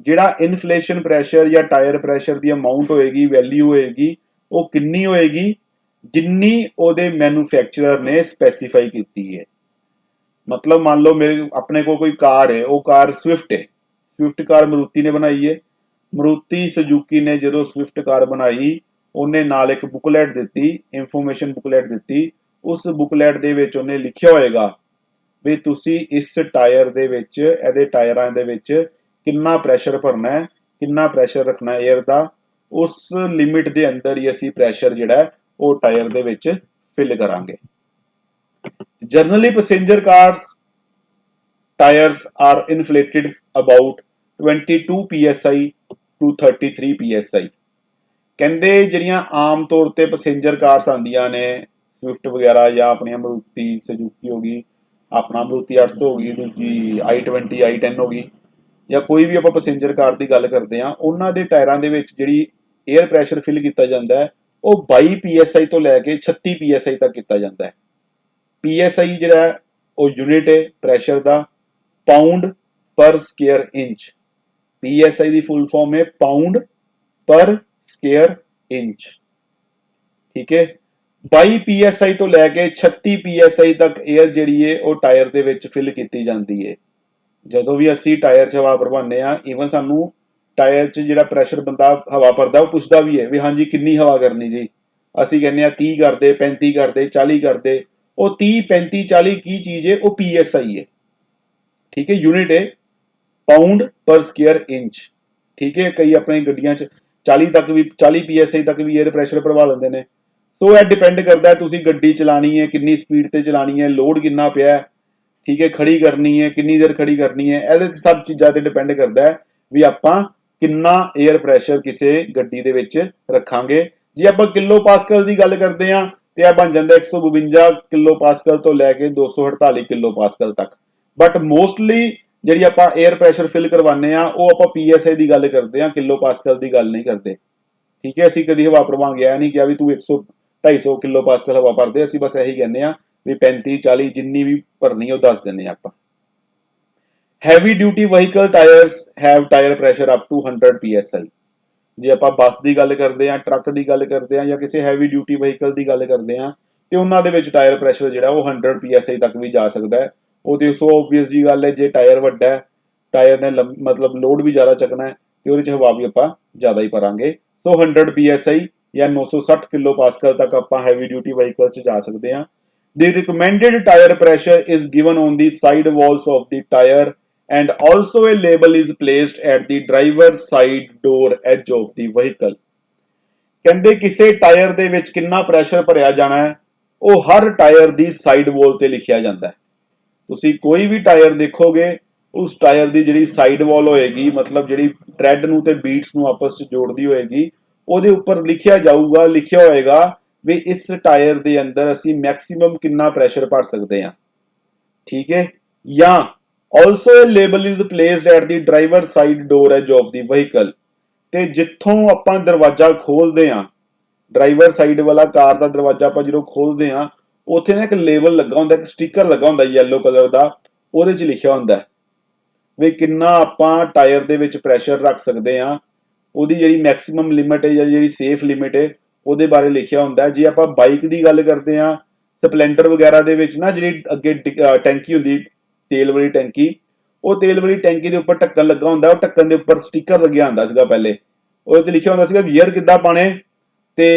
ਜਿਹੜਾ ਇਨਫਲੇਸ਼ਨ ਪ੍ਰੈਸ਼ਰ ਜਾਂ ਟਾਇਰ ਪ੍ਰੈਸ਼ਰ ਦੀ ਅਮਾਉਂਟ ਹੋਏਗੀ, ਵੈਲਿਊ ਹੋਏਗੀ, ਉਹ ਕਿੰਨੀ ਹੋਏਗੀ, ਜਿੰਨੀ ਉਹਦੇ ਮੈਨੂਫੈਕਚਰਰ ਨੇ ਸਪੈਸੀਫਾਈ ਕੀਤੀ ਹੈ। मतलब मान लो मेरे अपने को कोई कार है, वो कार स्विफ्ट है, स्विफ्ट कार मरुति ने बनाई है, मरुति सुजुकी ने जो स्विफ्ट कार बनाई उन्हें नाल एक बुकलैट दी, इंफॉर्मेशन बुकलैट दी, उस बुकलैट दे विच उन्हें लिखिया होएगा भी तुसी इस टायर दे विच, इहदे टायरां दे विच कितना प्रैशर भरना है, कितना प्रैशर रखना है एयर दा, उस लिमिट दे अंदर ही असी प्रैशर जिहड़ा है वो टायर दे विच फिल करांगे। Generally, passenger cars tires are inflated about 22 psi to 33 psi। ਕਹਿੰਦੇ ਜਿਹੜੀਆਂ ਆਮ ਤੌਰ ਤੇ ਪੈਸੇਂਜਰ ਕਾਰਸ ਆਉਂਦੀਆਂ ਨੇ, ਸਵਿਫਟ ਵਗੈਰਾ ਜਾਂ ਆਪਣੀਆਂ ਮਰੂਤੀ ਸੁਜ਼ੂਕੀ ਹੋ ਗਈ, ਆਪਣਾ ਮਰੂਤੀ 800 ਹੋ ਗਈ, ਦੂਜੀ i20 i10 ਹੋ ਗਈ, ਜਾਂ ਕੋਈ ਵੀ ਆਪਾਂ ਪੈਸੇਂਜਰ ਕਾਰ ਦੀ ਗੱਲ ਕਰਦੇ ਆ, ਉਹਨਾਂ ਦੇ ਟਾਇਰਾਂ ਦੇ ਵਿੱਚ ਜਿਹੜੀ 에ਅਰ ਪ੍ਰੈਸ਼ਰ ਫਿਲ ਕੀਤਾ ਜਾਂਦਾ ਹੈ ਉਹ 22 psi ਤੋਂ ਲੈ ਕੇ 36 psi ਤੱਕ ਕੀਤਾ ਜਾਂਦਾ ਹੈ। PSI ਜਿਹੜਾ ਹੈ ਉਹ ਯੂਨਿਟ ਹੈ ਪ੍ਰੈਸ਼ਰ ਦਾ, ਪਾਉਂਡ ਪਰ ਸਕੁਅਰ ਇੰਚ। PSI ਦੀ ਫੁੱਲ ਫਾਰਮ ਹੈ ਪਾਉਂਡ ਪਰ ਸਕੁਅਰ ਇੰਚ। ਠੀਕ ਹੈ, 22 PSI ਤੋਂ ਲੈ ਕੇ 36 PSI ਤੱਕ 에ਅਰ ਜਿਹੜੀ ਹੈ ਉਹ ਟਾਇਰ ਦੇ ਵਿੱਚ ਫਿਲ ਕੀਤੀ ਜਾਂਦੀ ਹੈ। ਜਦੋਂ ਵੀ ਅਸੀਂ ਟਾਇਰ 'ਚ ਹਵਾ ਭਰਵਾਉਂਦੇ ਆ, ਈਵਨ ਸਾਨੂੰ ਟਾਇਰ 'ਚ ਜਿਹੜਾ ਪ੍ਰੈਸ਼ਰ ਬੰਦਾ ਹਵਾ ਭਰਦਾ ਉਹ ਪੁੱਛਦਾ ਵੀ ਹੈ ਵੀ ਹਾਂਜੀ ਕਿੰਨੀ ਹਵਾ ਕਰਨੀ ਜੀ, ਅਸੀਂ ਕਹਿੰਦੇ ਆ 30 ਕਰਦੇ, 35 ਕਰਦੇ, 40 ਕਰਦੇ। ਉਹ 30 35 40 ਕੀ ਚੀਜ਼ ਹੈ, ਉਹ PSI है। ठीक है, यूनिट है पाउंड पर स्क्वायर इंच। ठीक है, कई अपनी गड्डियां 40 तक भी 40 PSI तक भी एयर प्रैशर भरवा लेंदे ने। तो यह डिपेंड करता है तुसी गड्डी चलानी है, कितनी स्पीड ते चलानी है, लोड कितना पिया है, ठीक है, खड़ी करनी है, कितनी देर खड़ी करनी है, ये सब चीज़ों ते डिपेंड करता है भी आपां कितना एयर प्रैशर किसी गड्डी दे विच रखांगे। जे आपां किलो पास्कल की गल करते हैं तो यह बन जाता 152 किलो पास्कल तो लैके 248 किलो पास्कल तक। बट मोस्टली जी आप एयर प्रैशर फिल करवाने वो आप PSI की गल करते हैं, किलो पास्कल की गल नहीं करते। ठीक है, असी कभी हवा भरवा गया नहीं क्या भी तू 100-250 किलो पास्कल हवा भरते, असी बस यही कहने भी 35-40 जिन्नी भी भरनी वो दस देने आप। Heavy duty vehicle tyres have tyre pressure up to 100 PSI। जे आप बस की गल करते हैं, ट्रक की गल करते हैं, या किसी हैवी ड्यूटी व्हीकल की गल करते हैं तो उन्होंने टायर प्रैशर जो 100 PSI तक भी जा सकता है। वो तो सो ओबवियस जी गल है, जो टायर वड्डा है, टायर ने मतलब लोड भी ज़्यादा चकना है तो वो हवा भी आप ज़्यादा ही भरांगे। तो 100 PSI या 960 किलो पास्कल तक आप हैवी ड्यूटी व्हीकल जा सकते हैं। The recommended tyre pressure is given on the side walls of the tyre and also a label is placed at the driver's side door edge of the vehicle। ਕਹਿੰਦੇ ਕਿਸੇ tyre ਦੇ ਵਿੱਚ ਕਿੰਨਾ pressure ਭਰਿਆ ਜਾਣਾ ਹੈ ਉਹ ਹਰ ਟਾਇਰ ਦੀ side ਵਾਲ ਤੇ ਲਿਖਿਆ ਜਾਂਦਾ ਹੈ। ਤੁਸੀਂ ਕੋਈ ਵੀ ਟਾਇਰ ਦੇਖੋਗੇ ਉਸ ਟਾਇਰ ਦੀ ਜਿਹੜੀ ਸਾਈਡ ਵਾਲ ਹੋਏਗੀ, ਮਤਲਬ ਜਿਹੜੀ ਟ੍ਰੈਡ ਨੂੰ ਤੇ ਬੀਟਸ ਨੂੰ ਆਪਸ ਵਿੱਚ ਜੋੜਦੀ ਹੋਏਗੀ, ਉਹਦੇ ਉੱਪਰ ਲਿਖਿਆ ਜਾਊਗਾ, ਲਿਖਿਆ ਹੋਏਗਾ ਵੀ ਇਸ ਟਾਇਰ ਦੇ ਅੰਦਰ ਅਸੀਂ ਮੈਕਸਿਮਮ ਕਿੰਨਾ ਪ੍ਰੈਸ਼ਰ ਭਰ ਸਕਦੇ ਹਾਂ। ਠੀਕ ਹੈ, ਜਾਂ also a label is placed at the driver side door edge of the vehicle। ਤੇ ਜਿੱਥੋਂ ਆਪਾਂ ਦਰਵਾਜ਼ਾ ਖੋਲਦੇ ਆ, ਡਰਾਈਵਰ ਸਾਈਡ ਵਾਲਾ ਕਾਰ ਦਾ ਦਰਵਾਜ਼ਾ ਆਪਾਂ ਜਦੋਂ ਖੋਲਦੇ ਆ, ਉੱਥੇ ਨਾ ਇੱਕ ਲੇਬਲ ਲੱਗਾ ਹੁੰਦਾ, ਇੱਕ ਸਟicker ਲੱਗਾ ਹੁੰਦਾ ਯੈਲੋ ਕਲਰ ਦਾ, ਉਹਦੇ 'ਚ ਲਿਖਿਆ ਹੁੰਦਾ ਵੀ ਕਿੰਨਾ ਆਪਾਂ ਟਾਇਰ ਦੇ ਵਿੱਚ ਪ੍ਰੈਸ਼ਰ ਰੱਖ ਸਕਦੇ ਆ, ਉਹਦੀ ਜਿਹੜੀ ਮੈਕਸਿਮਮ ਲਿਮਿਟ ਹੈ ਜਾਂ ਜਿਹੜੀ ਸੇਫ ਲਿਮਿਟ ਹੈ ਉਹਦੇ ਬਾਰੇ ਲਿਖਿਆ ਹੁੰਦਾ। ਜੇ ਆਪਾਂ ਬਾਈਕ ਦੀ ਗੱਲ ਕਰਦੇ ਆ, ਸਪਲੈਂਡਰ ਵਗੈਰਾ ਦੇ ਵਿੱਚ ਨਾ ਜਿਹੜੀ ਅੱਗੇ ਟੈਂਕੀ ਹੁੰਦੀ तेल वाली टैंकी, वो तेल वाली टैंकी के उपर ढक्कन लगा होंगे, ढक्कन के उपर स्टिकर लग्या होंदा सीगा पहले, वो लिखिया होंदा सीगा गियर किद्दां पाने ते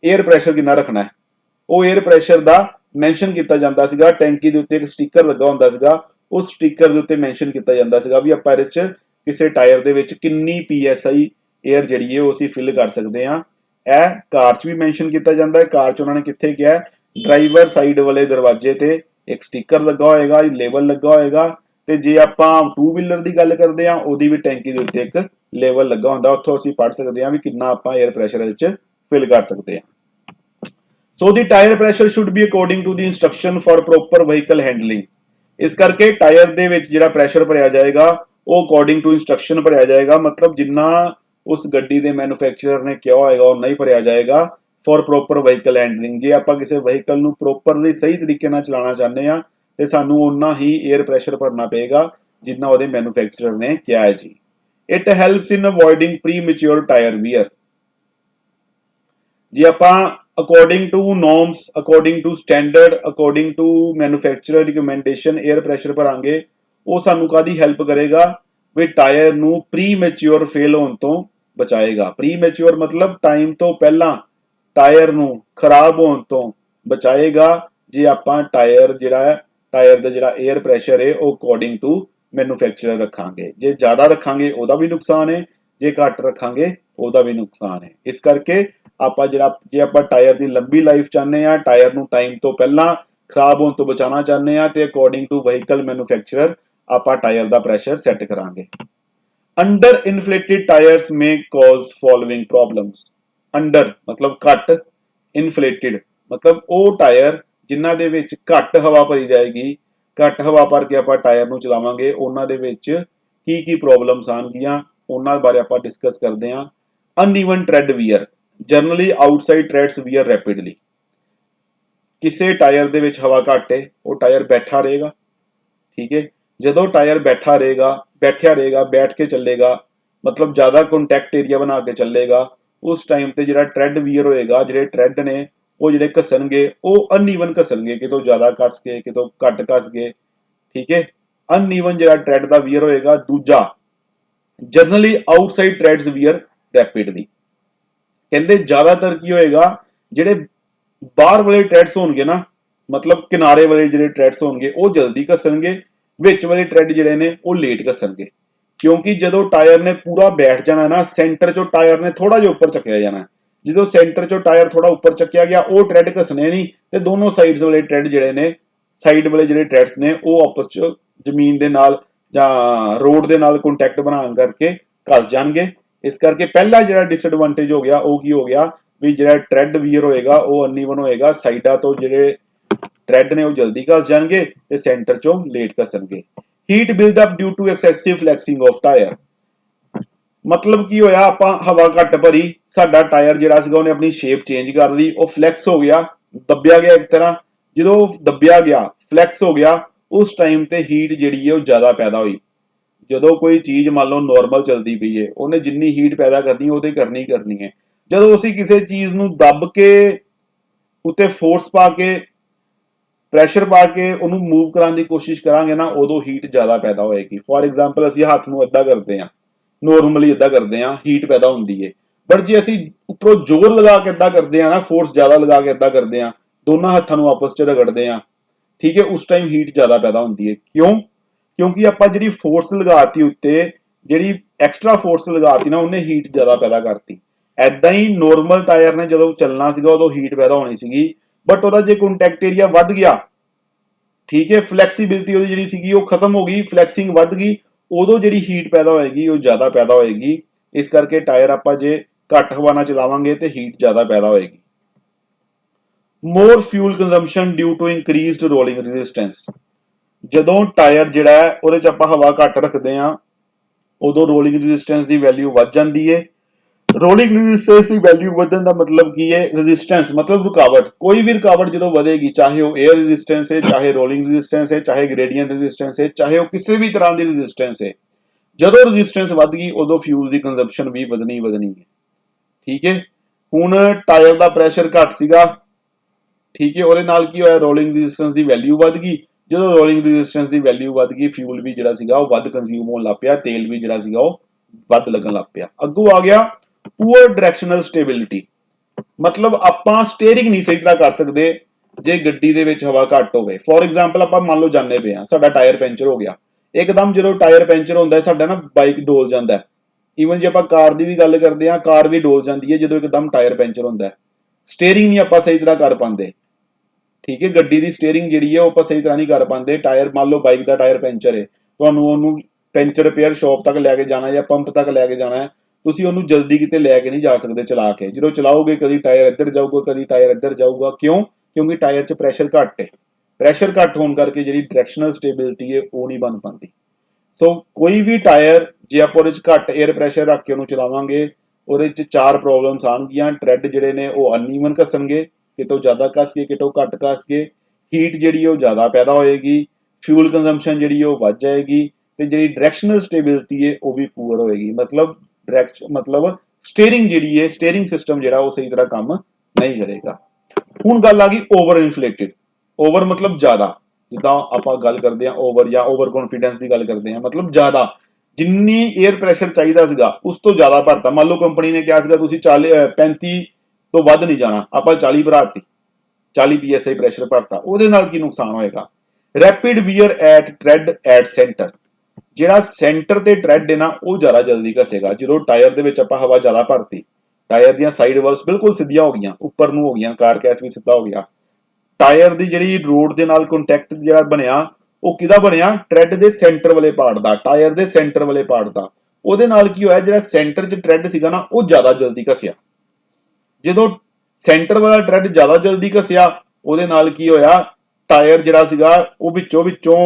एयर प्रैशर कितना रखना है। वो एयर प्रैशर का मैंशन किया जाता सीगा, टैंकी के उत्ते एक स्टिकर लगा होंदा सीगा, उस स्टिकर के उत्ते मैंशन किया जाता सीगा भी आपां इहदे च किसी टायर दे विच किन्नी PSI एयर जिहड़ी है वो असीं फिल कर सकते हैं। यह कार च भी मैंशन किया जाता है। कार च उन्होंने कित्थे किया ड्राइवर साइड वाले दरवाजे ते एक स्टिकर लगा होएगा, लेबल लगा होएगा, ते जे आपां टू व्हीलर की गल करते हैं उहदी भी टैंकी के उत्ते एक लेवल लगा हुंदा, उत्थों असीं पढ़ सकते हैं भी कितना आपां एयर प्रैशर इहदे च फिल कर सकते हैं। So the tyre pressure should be according to the instruction for proper vehicle handling. इस करके टायर दे विच जिहड़ा प्रैशर भरिया जाएगा वो अकॉर्डिंग टू इंस्ट्रक्शन भरिया जाएगा, मतलब जिन्ना उस गड्डी दे मैन्युफैक्चरर ने किया होएगा उन्ना ही भरिया जाएगा फॉर प्रॉपर व्हीकल हैंडलिंग। जे आपां किसी व्हीकल नूं प्रॉपरली सही तरीके नाल चलाना चाहते हैं तो सानू उन्ना ही एयर प्रैशर भरना पेगा जिन्ना उहदे मैन्युफैक्चरर ने किया है जी। It helps in avoiding premature tyre wear. जे आपां according to norms, according to standard, according to manufacturer recommendation air pressure भरांगे वो सानू कादी हैल्प करेगा भी टायर नू प्री मैच्योर फेल होने तो बचाएगा। प्री मैच्योर मतलब टाइम तो पहला टायर नू खराब होने तो बचाएगा जे आपां टायर जिहड़ा है टायर दा जिहड़ा एयर प्रैशर है वो अकॉर्डिंग टू मैन्युफैक्चरर रखांगे। जे ज़्यादा रखांगे उहदा भी नुकसान है, जे घट रखांगे उहदा भी नुकसान है। इस करके आपां जिहड़ा जे आपां टायर की लंबी लाइफ चाहते हैं, टायर नू टाइम तो पहला खराब होने तो बचाना चाहते हैं तो अकॉर्डिंग टू व्हीकल मैन्युफैक्चरर आपां टायर का प्रैशर सैट करांगे। अंडर इन्फ्लेटेड टायर्स में कॉज फॉलोइंग प्रॉब्लम्स। अंडर मतलब घट, इन्फ्लेटेड मतलब वो टायर जिन्हां दे विच घट हवा भरी जाएगी, घट हवा भर के आपां टायर नूं चलावांगे उन्हां दे विच की प्रॉब्लम्स आउणगियां उन्हां बारे आपां डिस्कस करते हैं। Uneven tread wear, generally outside treads wear rapidly. किसी टायर दे विच हवा घट है वो टायर बैठा रहेगा, ठीक है। जदों टायर बैठा रहेगा, बैठा रहेगा, बैठ के चलेगा, मतलब ज़्यादा कॉन्टैक्ट एरिया बना के चलेगा, उस टाइम ते जिहड़ा ट्रेड वीयर होएगा, जिहड़े ट्रेड ने वो जिहड़े घसणगे वो अनइवन घसणगे, कितों ज़्यादा घस गए, कितों घट घस गए, ठीक है। अनइवन जिहड़ा ट्रेड दा वीयर होएगा। दूजा generally outside treads wear rapidly. कहते ज्यादातर की होएगा जिहड़े बाहर वाले ट्रेड्स होणगे ना, मतलब किनारे वाले जिहड़े ट्रेड्स होणगे वो जल्दी घसणगे, विच वाले ट्रेड जिहड़े ने वो लेट घसणगे। क्योंकि जदों टायर ने पूरा बैठ जाना ना, सेंटर चो टायर ने थोड़ा जिहा उपर चकिया जाना, जो सेंटर चो टायर थोड़ा उपर चकिया गया वो ट्रेड घसने नहीं, तो दोनों साइड्स वाले ट्रेड जिहड़े ने, साइड वाले जिहड़े ट्रेड्स ने वो आपस च जमीन दे नाल जां रोड दे नाल कॉन्टैक्ट बनाने करके घस जाणगे। इस करके पहला जिहड़ा डिसएडवांटेज हो गया वो की हो गया भी जिहड़ा ट्रेड वीयर होएगा वो अनइवन होएगा, साइडा तो जिहड़े ट्रेड ने वो जल्दी घस जाणगे ते सेंटर चों लेट घसणगे। Heat buildup due to excessive flexing of tyre, मतलब की होया आपां हवा घट भरी, साडा टायर जिहड़ा सीगा उहने अपनी शेप चेंज कर ली, वो फ्लैक्स हो गया, दबिया गया एक तरह। जो दबिया गया, फ्लैक्स हो गया, उस टाइम ते हीट जिहड़ी है वो ज़्यादा पैदा हुई। जदों कोई चीज़ मान लो नॉर्मल चलती पई है उन्हें जिन्नी हीट पैदा करनी है वो तो करनी करनी है। जदों असीं किसी चीज़ नूं दब के उत्ते फोर्स पा के प्रैशर पा के उन्होंने मूव कराने की कोशिश करांगे ना उदों हीट ज़्यादा पैदा होएगी। फॉर एग्जाम्पल असीं हत्थ नूं इदां करते हैं, नॉर्मली इदां करते हैं, हीट पैदा होंदी है। बट जे असीं उपरों जोर लगा के इदां करते हैं ना, फोर्स ज़्यादा लगा के इदां करते हैं, दोनों हत्थां नूं आपस च रगड़ते हैं, ठीक है, उस टाइम हीट ज़्यादा पैदा होंदी है। क्यों? क्योंकि आपां जिहड़ी फोर्स लगाती उत्ते, जिहड़ी एक्सट्रा फोर्स लगाती ना उन्हें हीट ज़्यादा पैदा करती। ऐदां ही नॉर्मल टायर ने जदों चलना सीगा उदों हीट पैदा होनी सीगी, बट उहदा जे कॉन्टैक्ट एरिया वध गया, ठीक है, फ्लैक्सीबिलिटी उहदी जिहड़ी सीगी वो खत्म हो गई, फ्लैक्सिंग वध गई, उदों जिहड़ी हीट पैदा होएगी वो ज़्यादा पैदा होएगी। इस करके टायर आपां जे घट हवा नाल चलावांगे तो हीट ज़्यादा पैदा होएगी। More fuel consumption due to increased rolling resistance, जदों टायर जिहड़ा है उहदे च आपां हवा घट रखदे हां उदों रोलिंग रेजिस्टेंस की वैल्यू वध जांदी है। रोलिंग रेजिस्टेंस की वैल्यू ਵਧਣ ਦਾ मतलब की है, रेजिस्टेंस मतलब रुकावट, कोई भी रुकावट जो ਵਧेगी, चाहे वो एयर रेजिस्टेंस है, चाहे रोलिंग रेजिस्टेंस है, चाहे ग्रेडियंट रेजिस्टेंस है, चाहे वो किसी भी तरह की रेजिस्टेंस है, जदों रेजिस्टेंस वध गई उदों फ्यूल की कंजम्पशन भी ਵਧਣੀ है, ठीक है। हुण टायर का प्रैशर घट सीगा, ठीक है, ਉਹਦੇ ਨਾਲ ਕੀ ਹੋਇਆ रोलिंग रेजिस्टेंस की वैल्यू वध गई, जो रोलिंग रेजिस्टेंस की वैल्यू वध गई फ्यूल भी ਜਿਹੜਾ ਸੀਗਾ ਉਹ ਵੱਧ ਕੰਜ਼ਿਊਮ ਹੋਣ ਲੱਗ ਪਿਆ, ਤੇਲ ਵੀ ਜਿਹੜਾ ਸੀਗਾ ਉਹ ਵੱਧ ਲੱਗਣ ਲੱਗ ਪਿਆ। ਅੱਗੋਂ ਆ ਗਿਆ पुअर डायरेक्शनल स्टेबिलिटी, मतलब आपां स्टेयरिंग नहीं सही तरह कर सकते, ਜੇ ਗੱਡੀ ਦੇ ਵਿੱਚ ਹਵਾ ਘੱਟ ਹੋਵੇ, ਫੋਰ ਐਗਜ਼ਾਮਪਲ ਆਪਾਂ ਮੰਨ ਲਓ ਜਾਂਦੇ ਪਏ ਆ, ਸਾਡਾ ਟਾਇਰ ਪੈਂਚਰ ਹੋ ਗਿਆ, ਇੱਕਦਮ ਜਦੋਂ ਟਾਇਰ ਪੈਂਚਰ ਹੁੰਦਾ ਹੈ ਸਾਡਾ ਨਾ ਬਾਈਕ ਡੋਲ ਜਾਂਦਾ ਹੈ। ਈਵਨ ਜੇ ਆਪਾਂ ਕਾਰ ਦੀ ਵੀ ਗੱਲ ਕਰਦੇ ਆ, ਕਾਰ ਵੀ ਡੋਲ ਜਾਂਦੀ ਹੈ ਜਦੋਂ ਇੱਕਦਮ ਟਾਇਰ ਪੈਂਚਰ ਹੁੰਦਾ ਹੈ। ਸਟੀਅਰਿੰਗ ਨਹੀਂ ਆਪਾਂ ਸਹੀ ਤਰ੍ਹਾਂ ਕਰ ਪਾਉਂਦੇ, ਠੀਕ ਹੈ, ਗੱਡੀ ਦੀ ਸਟੀਅਰਿੰਗ ਜਿਹੜੀ ਹੈ ਉਹ ਆਪਾਂ ਸਹੀ ਤਰ੍ਹਾਂ ਨਹੀਂ ਕਰ ਪਾਉਂਦੇ। ਟਾਇਰ ਮੰਨ ਲਓ ਬਾਈਕ ਦਾ ਟਾਇਰ ਪੈਂਚਰ ਹੈ, ਤੁਹਾਨੂੰ ਉਹਨੂੰ ਪੈਂਚਰ ਰਿਪੇਅਰ ਸ਼ਾਪ ਤੱਕ ਲੈ ਕੇ ਜਾਣਾ ਜਾਂ ਪੰਪ ਤੱਕ ਲੈ ਕੇ ਜਾਣਾ ਹੈ, ਤੁਸੀਂ ਉਹਨੂੰ ਜਲਦੀ ਕਿਤੇ ਲੈ ਕੇ ਨਹੀਂ ਜਾ ਸਕਦੇ ਚਲਾ ਕੇ। ਜਦੋਂ ਚਲਾਓਗੇ ਕਦੀ ਟਾਇਰ ਇੱਧਰ ਜਾਊਗਾ, ਕਦੀ ਟਾਇਰ ਇੱਧਰ ਜਾਊਗਾ, ਕਿਉਂ? ਕਿਉਂਕਿ ਟਾਇਰ 'ਚ ਪ੍ਰੈਸ਼ਰ ਘੱਟ ਹੈ। ਪ੍ਰੈਸ਼ਰ ਘੱਟ ਹੋਣ ਕਰਕੇ ਜਿਹੜੀ ਡਾਇਰੈਕਸ਼ਨਲ ਸਟੇਬਿਲਿਟੀ ਹੈ ਉਹ ਨਹੀਂ ਬਣ ਪਾਉਂਦੀ। ਸੋ ਕੋਈ ਵੀ ਟਾਇਰ ਜੇ ਆਪਾਂ ਉਹਦੇ 'ਚ ਘੱਟ 에ਅਰ ਪ੍ਰੈਸ਼ਰ ਰੱਖ ਕੇ ਉਹਨੂੰ ਚਲਾਵਾਂਗੇ, ਉਹਦੇ 'ਚ 4 ਪ੍ਰੋਬਲਮਸ ਆਉਣਗੀਆਂ। ਟਰੈਡ ਜਿਹੜੇ ਨੇ ਉਹ ਅਨਈਵਨ ਘਸਣਗੇ, ਕਿਤੋਂ ਜ਼ਿਆਦਾ ਘਸ ਗਏ, ਕਿਤੋਂ ਘੱਟ ਘਸ ਗਏ। ਹੀਟ ਜਿਹੜੀ ਉਹ ਜ਼ਿਆਦਾ ਪੈਦਾ ਹੋਏਗੀ, ਫਿਊਲ ਕੰਜ਼ੰਪਸ਼ਨ ਜਿਹੜੀ ਉਹ ਵੱਧ ਜਾਏਗੀ, ਤੇ ਜਿਹੜੀ ਡਾਇਰੈਕਸ਼ਨਲ ਸਟੇਬਿਲਿਟੀ ਹੈ ਉਹ ਵੀ ਪੂਅਰ ਹੋਏਗੀ। ਮਤਲਬ ਸਟੀਅਰਿੰਗ ਜਿਹੜੀ ਹੈ, ਸਟੀਅਰਿੰਗ ਸਿਸਟਮ ਜਿਹੜਾ ਉਹ ਸਹੀ ਤਰ੍ਹਾਂ ਕੰਮ ਨਹੀਂ ਕਰੇਗਾ। ਹੁਣ ਗੱਲ ਆ ਗਈ ਓਵਰ ਇਨਫਲੇਟਡ। ਓਵਰ ਮਤਲਬ ਜ਼ਿਆਦਾ, ਜਿੱਦਾਂ ਆਪਾਂ ਗੱਲ ਕਰਦੇ ਹਾਂ ਓਵਰ ਜਾਂ ਓਵਰ ਕੌਨਫੀਡੈਂਸ ਦੀ ਗੱਲ ਕਰਦੇ ਹਾਂ, ਮਤਲਬ ਜ਼ਿਆਦਾ, ਜਿੰਨੀ 에ਅਰ ਪ੍ਰੈਸ਼ਰ ਚਾਹੀਦਾ ਸੀਗਾ ਉਸ ਤੋਂ ਜ਼ਿਆਦਾ ਭਰਤਾ। ਮੰਨ ਲਓ ਕੰਪਨੀ ਨੇ ਕਿਹਾ ਸੀਗਾ ਤੁਸੀਂ 35 ਤੋਂ ਵੱਧ ਨਹੀਂ ਜਾਣਾ, ਆਪਾਂ 40 ਭਰਾਤੀ, 40 PSI ਪ੍ਰੈਸ਼ਰ ਭਰਤਾ। ਉਹਦੇ ਨਾਲ ਕੀ ਨੁਕਸਾਨ ਹੋਏਗਾ? Rapid wear at trade at centre. ਜਿਹੜਾ ਸੈਂਟਰ ਤੇ ਟ੍ਰੈਡ ਹੈ ਨਾ ਉਹ ਜ਼ਿਆਦਾ ਜਲਦੀ ਘਸੇਗਾ। ਜਦੋਂ ਟਾਇਰ ਦੇ ਵਿੱਚ ਆਪਾਂ ਹਵਾ ਜ਼ਿਆਦਾ ਭਰਤੀ, ਟਾਇਰ ਦੀਆਂ ਸਾਈਡ ਵਾਲਸ ਬਿਲਕੁਲ ਸਿੱਧੀਆਂ ਹੋ ਗਈਆਂ, ਉੱਪਰ ਨੂੰ ਹੋ ਗਈਆਂ, ਕਾਰ ਕੈਸ ਵੀ ਸਿੱਧਾ ਹੋ ਗਿਆ। ਟਾਇਰ ਦੀ ਜਿਹੜੀ ਰੋਡ ਦੇ ਨਾਲ ਕੰਟੈਕਟ ਜਿਹੜਾ ਬਣਿਆ ਉਹ ਕਿਹਦਾ ਬਣਿਆ? ਟ੍ਰੈਡ ਦੇ ਸੈਂਟਰ ਵਾਲੇ ਪਾਰਟ ਦਾ, ਟਾਇਰ ਦੇ ਸੈਂਟਰ ਵਾਲੇ ਪਾਰਟ ਦਾ। ਉਹਦੇ ਨਾਲ ਕੀ ਹੋਇਆ? ਜਿਹੜਾ ਸੈਂਟਰ 'ਚ ਟ੍ਰੈਡ ਸੀਗਾ ਨਾ ਉਹ ਜ਼ਿਆਦਾ ਜਲਦੀ ਘਸਿਆ। ਜਦੋਂ ਸੈਂਟਰ ਵਾਲਾ ਟ੍ਰੈਡ ਜ਼ਿਆਦਾ ਜਲਦੀ ਘਸਿਆ, ਉਹਦੇ ਨਾਲ ਕੀ ਹੋਇਆ? ਟਾਇਰ ਜਿਹੜਾ ਸੀਗਾ ਉਹ ਵਿੱਚੋਂ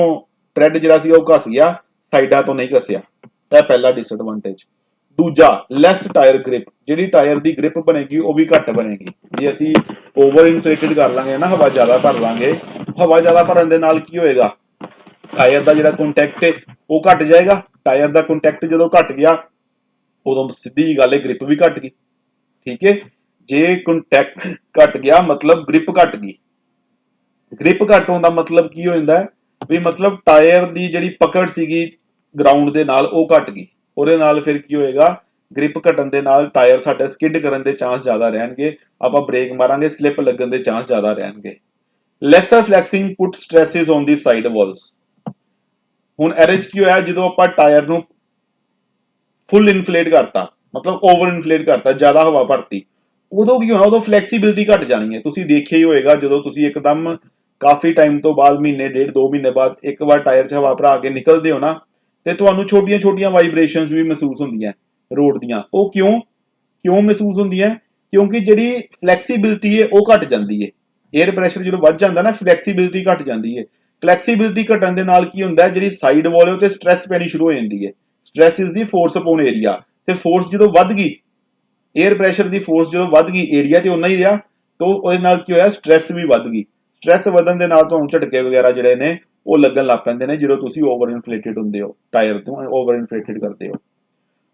ਟ੍ਰੈਡ ਜਿਹੜਾ ਸੀਗਾ ਉਹ ਘਸ ਗਿਆ, ਸਾਈਡਾਂ ਤੋਂ ਨਹੀਂ ਘਸਿਆ। ਇਹ ਪਹਿਲਾ ਡਿਸਐਡਵਾਂਟੇਜ। ਦੂਜਾ, ਲੈਸ ਟਾਇਰ ਗ੍ਰਿਪ। ਜਿਹੜੀ ਟਾਇਰ ਦੀ ਗ੍ਰਿਪ ਬਣੇਗੀ ਉਹ ਵੀ ਘੱਟ ਬਣੇਗੀ। ਜੇ ਅਸੀਂ ਓਵਰ ਇਨਫਲੇਟਡ ਕਰ ਲਾਂਗੇ ਨਾ, ਹਵਾ ਜ਼ਿਆਦਾ ਭਰ ਲਾਂਗੇ, ਹਵਾ ਜ਼ਿਆਦਾ ਭਰਨ ਦੇ ਨਾਲ ਕੀ ਹੋਏਗਾ? ਟਾਇਰ ਦਾ ਜਿਹੜਾ ਕੰਟੈਕਟ ਹੈ ਉਹ ਘਟ ਜਾਏਗਾ। ਟਾਇਰ ਦਾ ਕੰਟੈਕਟ ਜਦੋਂ ਘਟ ਗਿਆ, ਉਦੋਂ ਸਿੱਧੀ ਜੀ ਗੱਲ ਹੈ ਗ੍ਰਿਪ ਵੀ ਘਟ ਗਈ, ਠੀਕ ਹੈ। ਜੇ ਕੰਟੈਕਟ ਘਟ ਗਿਆ ਮਤਲਬ ਗ੍ਰਿਪ ਘਟ ਗਈ। ਗ੍ਰਿਪ ਘਟ ਹੋਣ ਦਾ ਮਤਲਬ ਕੀ ਹੋ ਜਾਂਦਾ? ਵੀ ਮਤਲਬ ਟਾਇਰ ਦੀ ਜਿਹੜੀ ਪਕੜ ਸੀਗੀ ਗਰਾਊਂਡ ਦੇ ਨਾਲ ਉਹ ਘਟ ਗਈ। ਉਹਦੇ ਨਾਲ ਫਿਰ ਕੀ ਹੋਏਗਾ? ਗ੍ਰਿਪ ਘਟਣ ਦੇ ਨਾਲ ਟਾਇਰ ਸਾਡੇ ਸਕਿਡ ਕਰਨ ਦੇ ਚਾਂਸ ਜ਼ਿਆਦਾ ਰਹਿਣਗੇ, ਆਪਾਂ ਬ੍ਰੇਕ ਮਾਰਾਂਗੇ ਸਲਿੱਪ ਲੱਗਣ ਦੇ ਚਾਂਸ ਜ਼ਿਆਦਾ ਰਹਿਣਗੇ। Lesser flexing put stresses on the side walls. ਹੁਣ ਇਹਦੇ 'ਚ ਕੀ ਹੋਇਆ? ਜਦੋਂ ਆਪਾਂ ਟਾਇਰ ਨੂੰ ਫੁੱਲ ਇਨਫਲੇਟ ਕਰਤਾ, ਮਤਲਬ ਓਵਰ ਇਨਫਲੇਟ ਕਰਤਾ, ਜ਼ਿਆਦਾ ਹਵਾ ਭਰਤੀ, ਉਦੋਂ ਕੀ ਹੋਣਾ? ਉਦੋਂ ਫਲੈਕਸੀਬਿਲਿਟੀ ਘਟ ਜਾਣੀ ਹੈ। ਤੁਸੀਂ ਦੇਖਿਆ ਹੀ ਹੋਏਗਾ ਜਦੋਂ ਤੁਸੀਂ ਇੱਕਦਮ ਕਾਫੀ ਟਾਈਮ ਤੋਂ ਬਾਅਦ, ਮਹੀਨੇ ਡੇਢ 2 ਮਹੀਨੇ ਬਾਅਦ ਇੱਕ ਵਾਰ ਟਾਇਰ 'ਚ ਹਵਾ ਭਰਾ ਕੇ ਨਿਕਲਦੇ ਹੋ ਨਾ, ਤੇ ਤੁਹਾਨੂੰ ਛੋਟੀਆਂ ਛੋਟੀਆਂ ਵਾਈਬ੍ਰੇਸ਼ਨਸ ਵੀ ਮਹਿਸੂਸ ਹੁੰਦੀਆਂ ਰੋਡ ਦੀਆਂ। ਉਹ ਕਿਉਂ ਮਹਿਸੂਸ ਹੁੰਦੀਆਂ? ਕਿਉਂਕਿ ਜਿਹੜੀ ਫਲੈਕਸੀਬਿਲਿਟੀ ਹੈ ਉਹ ਘਟ ਜਾਂਦੀ ਹੈ। 에ਅਰ ਪ੍ਰੈਸ਼ਰ ਜਦੋਂ ਵੱਧ ਜਾਂਦਾ ਨਾ, ਫਲੈਕਸੀਬਿਲਿਟੀ ਘਟ ਜਾਂਦੀ ਹੈ। ਫਲੈਕਸੀਬਿਲਿਟੀ ਘਟਣ ਦੇ ਨਾਲ ਕੀ ਹੁੰਦਾ? ਜਿਹੜੀ ਸਾਈਡ ਵਾਲ ਹੈ ਉਹ ਤੇ ਸਟ੍ਰੈਸ ਪੈਣੀ ਸ਼ੁਰੂ ਹੋ ਜਾਂਦੀ ਹੈ। Stress is the force upon area, ਤੇ ਫੋਰਸ ਜਦੋਂ ਵੱਧ ਗਈ, 에ਅਰ ਪ੍ਰੈਸ਼ਰ ਦੀ ਫੋਰਸ ਜਦੋਂ ਵੱਧ ਗਈ, ਏਰੀਆ ਤੇ ਉਨਾ ਹੀ ਰਿਹਾ, ਤਾਂ ਉਹਦੇ ਨਾਲ ਕੀ ਹੋਇਆ? ਸਟ੍ਰੈਸ ਵੀ ਵੱਧ ਗਈ। ਸਟ੍ਰੈਸ ਵਧਣ ਦੇ ਨਾਲ ਤੁਹਾਨੂੰ ਝਟਕੇ ਵਗੈਰਾ ਜਿਹੜੇ ਨੇ ਉਹ ਲੱਗਣ ਲੱਗ ਪੈਂਦੇ ਨੇ ਜਦੋਂ ਤੁਸੀਂ ਓਵਰ ਇਨਫਲੇਟਡ ਹੁੰਦੇ ਹੋ, ਟਾਇਰ ਤੋਂ ਓਵਰ ਇਨਫਲੇਟਡ ਕਰਦੇ ਹੋ।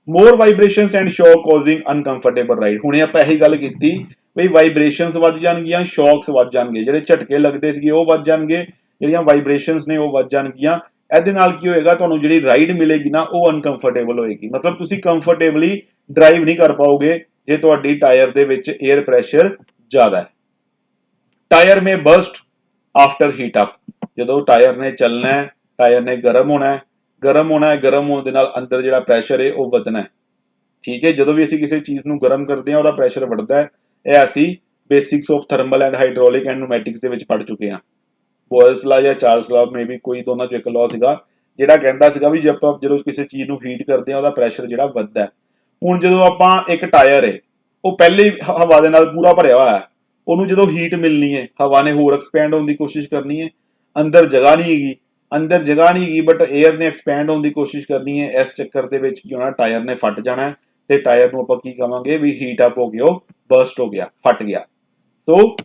ਮੋਰ ਵਾਈਬ੍ਰੇਸ਼ਨਸ ਐਂਡ ਸ਼ੌਕ ਕਾਜ਼ਿੰਗ ਅਨਕੰਫਰਟੇਬਲ ਰਾਈਡ। ਹੁਣੇ ਆਪਾਂ ਇਹੀ ਗੱਲ ਕੀਤੀ ਬਈ ਵਾਈਬ੍ਰੇਸ਼ਨਸ ਵੱਧ ਜਾਣਗੀਆਂ, ਸ਼ੌਕਸ ਵੱਧ ਜਾਣਗੇ, ਜਿਹੜੇ ਝਟਕੇ ਲੱਗਦੇ ਸੀਗੇ ਉਹ ਵੱਧ ਜਾਣਗੇ, ਜਿਹੜੀਆਂ ਵਾਈਬ੍ਰੇਸ਼ਨਸ ਨੇ ਉਹ ਵੱਧ ਜਾਣਗੀਆਂ। ਇਹਦੇ ਨਾਲ ਕੀ ਹੋਏਗਾ? ਤੁਹਾਨੂੰ ਜਿਹੜੀ ਰਾਈਡ ਮਿਲੇਗੀ ਨਾ ਉਹ ਅਨਕੰਫਰਟੇਬਲ ਹੋਏਗੀ। ਮਤਲਬ ਤੁਸੀਂ ਕੰਫਰਟੇਬਲੀ ਡਰਾਈਵ ਨਹੀਂ ਕਰ ਪਾਓਗੇ ਜੇ ਤੁਹਾਡੀ ਟਾਇਰ ਦੇ ਵਿੱਚ 에ਅਰ ਪ੍ਰੈਸ਼ਰ ਜ਼ਿਆਦਾ ਹੈ। ਟਾਇਰ ਮੇ ਬਰਸਟ ਆਫਟਰ ਹੀਟ ਅਪ। ਜਦੋਂ ਟਾਇਰ ਨੇ ਚੱਲਣਾ ਹੈ, ਟਾਇਰ ਨੇ ਗਰਮ ਹੋਣਾ ਹੈ, ਗਰਮ ਹੋਣ ਦੇ ਨਾਲ ਅੰਦਰ ਜਿਹੜਾ ਪ੍ਰੈਸ਼ਰ ਹੈ ਉਹ ਵਧਣਾ ਹੈ, ਠੀਕ ਹੈ। ਜਦੋਂ ਵੀ ਅਸੀਂ ਕਿਸੇ ਚੀਜ਼ ਨੂੰ ਗਰਮ ਕਰਦੇ ਹਾਂ ਉਹਦਾ ਪ੍ਰੈਸ਼ਰ ਵੱਧਦਾ ਹੈ। ਇਹ ਅਸੀਂ basics of thermal and hydraulic and pneumatics ਦੇ ਵਿੱਚ ਪੜ੍ਹ ਚੁੱਕੇ ਹਾਂ। ਬੋਇਲਸ ਲਾ ਜਾਂ ਚਾਰਲਸ ਲਾ, ਮੇ ਵੀ ਕੋਈ ਦੋਨਾਂ ਚੋਂ ਇੱਕ ਲਾ ਸੀਗਾ ਜਿਹੜਾ ਕਹਿੰਦਾ ਸੀਗਾ ਵੀ ਜੇ ਆਪਾਂ ਜਦੋਂ ਕਿਸੇ ਚੀਜ਼ ਨੂੰ ਹੀਟ ਕਰਦੇ ਹਾਂ ਉਹਦਾ ਪ੍ਰੈਸ਼ਰ ਜਿਹੜਾ ਵੱਧਦਾ ਹੈ। ਹੁਣ ਜਦੋਂ ਆਪਾਂ ਇੱਕ ਟਾਇਰ ਹੈ ਉਹ ਪਹਿਲੇ ਹੀ ਹਵਾ ਦੇ ਨਾਲ ਪੂਰਾ ਭਰਿਆ ਹੋਇਆ ਹੈ, ਉਹਨੂੰ ਜਦੋਂ ਹੀਟ ਮਿਲਣੀ ਹੈ, ਹਵਾ ਨੇ ਹੋਰ ਐਕਸਪੈਂਡ ਹੋਣ ਦੀ ਕੋਸ਼ਿਸ਼ ਕਰਨੀ ਹੈ, ਅੰਦਰ ਜਗ੍ਹਾ ਨਹੀਂ ਹੈਗੀ, ਬਟ 에ਅਰ ਨੇ ਐਕਸਪੈਂਡ ਹੋਣ ਦੀ ਕੋਸ਼ਿਸ਼ ਕਰਨੀ ਹੈ। ਇਸ ਚੱਕਰ ਦੇ ਵਿੱਚ ਕੀ ਹੋਣਾ? ਟਾਇਰ ਨੇ ਫਟ ਜਾਣਾ, ਤੇ ਟਾਇਰ ਨੂੰ ਆਪਾਂ ਕੀ ਕਹਾਂਗੇ? ਵੀ ਹੀਟ ਅਪ ਹੋ ਗਿਆ, ਉਹ ਬਰਸਟ ਹੋ ਗਿਆ, ਫਟ ਗਿਆ। ਸੋ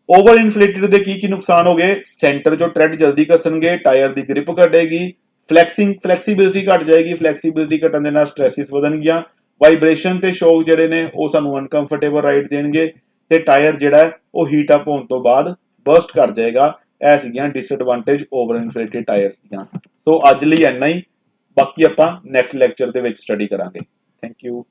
ਓਵਰ ਇਨਫਲੇਟਡ ਦੇ ਕੀ ਨੁਕਸਾਨ ਹੋ ਗਏ? ਸੈਂਟਰ ਚੋਂ ਟ੍ਰੈਡ ਜਲਦੀ ਘਸਣਗੇ, ਟਾਇਰ ਦੀ ਗ੍ਰਿਪ ਘਟੇਗੀ, ਫਲੈਕਸੀਬਿਲਿਟੀ ਘਟ ਜਾਏਗੀ, ਫਲੈਕਸੀਬਿਲਿਟੀ ਘਟਣ ਦੇ ਨਾਲ ਸਟ੍ਰੈਸਿਸ ਵਧਣਗੀਆਂ, ਵਾਈਬ੍ਰੇਸ਼ਨ ਤੇ ਸ਼ੌਕ ਜਿਹੜੇ ਨੇ ਉਹ ਸਾਨੂੰ ਅਨਕੰਫਰਟੇਬਲ ਰਾਈਡ ਦੇਣਗੇ, ਤੇ ਟਾਇਰ ਜਿਹੜਾ ਉਹ ਹੀਟ ਅਪ ਹੋਣ ਤੋਂ ਬਾਅਦ ਬਰਸਟ ਕਰ ਜਾਏਗਾ। ਇਹ ਸੀਗੀਆਂ ਡਿਸਐਡਵਾਂਟੇਜ ਓਵਰ ਇਨਫਲੇਟਡ ਟਾਇਰਸ ਦੀਆਂ। ਸੋ ਅੱਜ ਲਈ ਇੰਨਾ ਹੀ, ਬਾਕੀ ਆਪਾਂ ਨੈਕਸਟ ਲੈਕਚਰ ਦੇ ਵਿੱਚ ਸਟੱਡੀ ਕਰਾਂਗੇ। Thank you.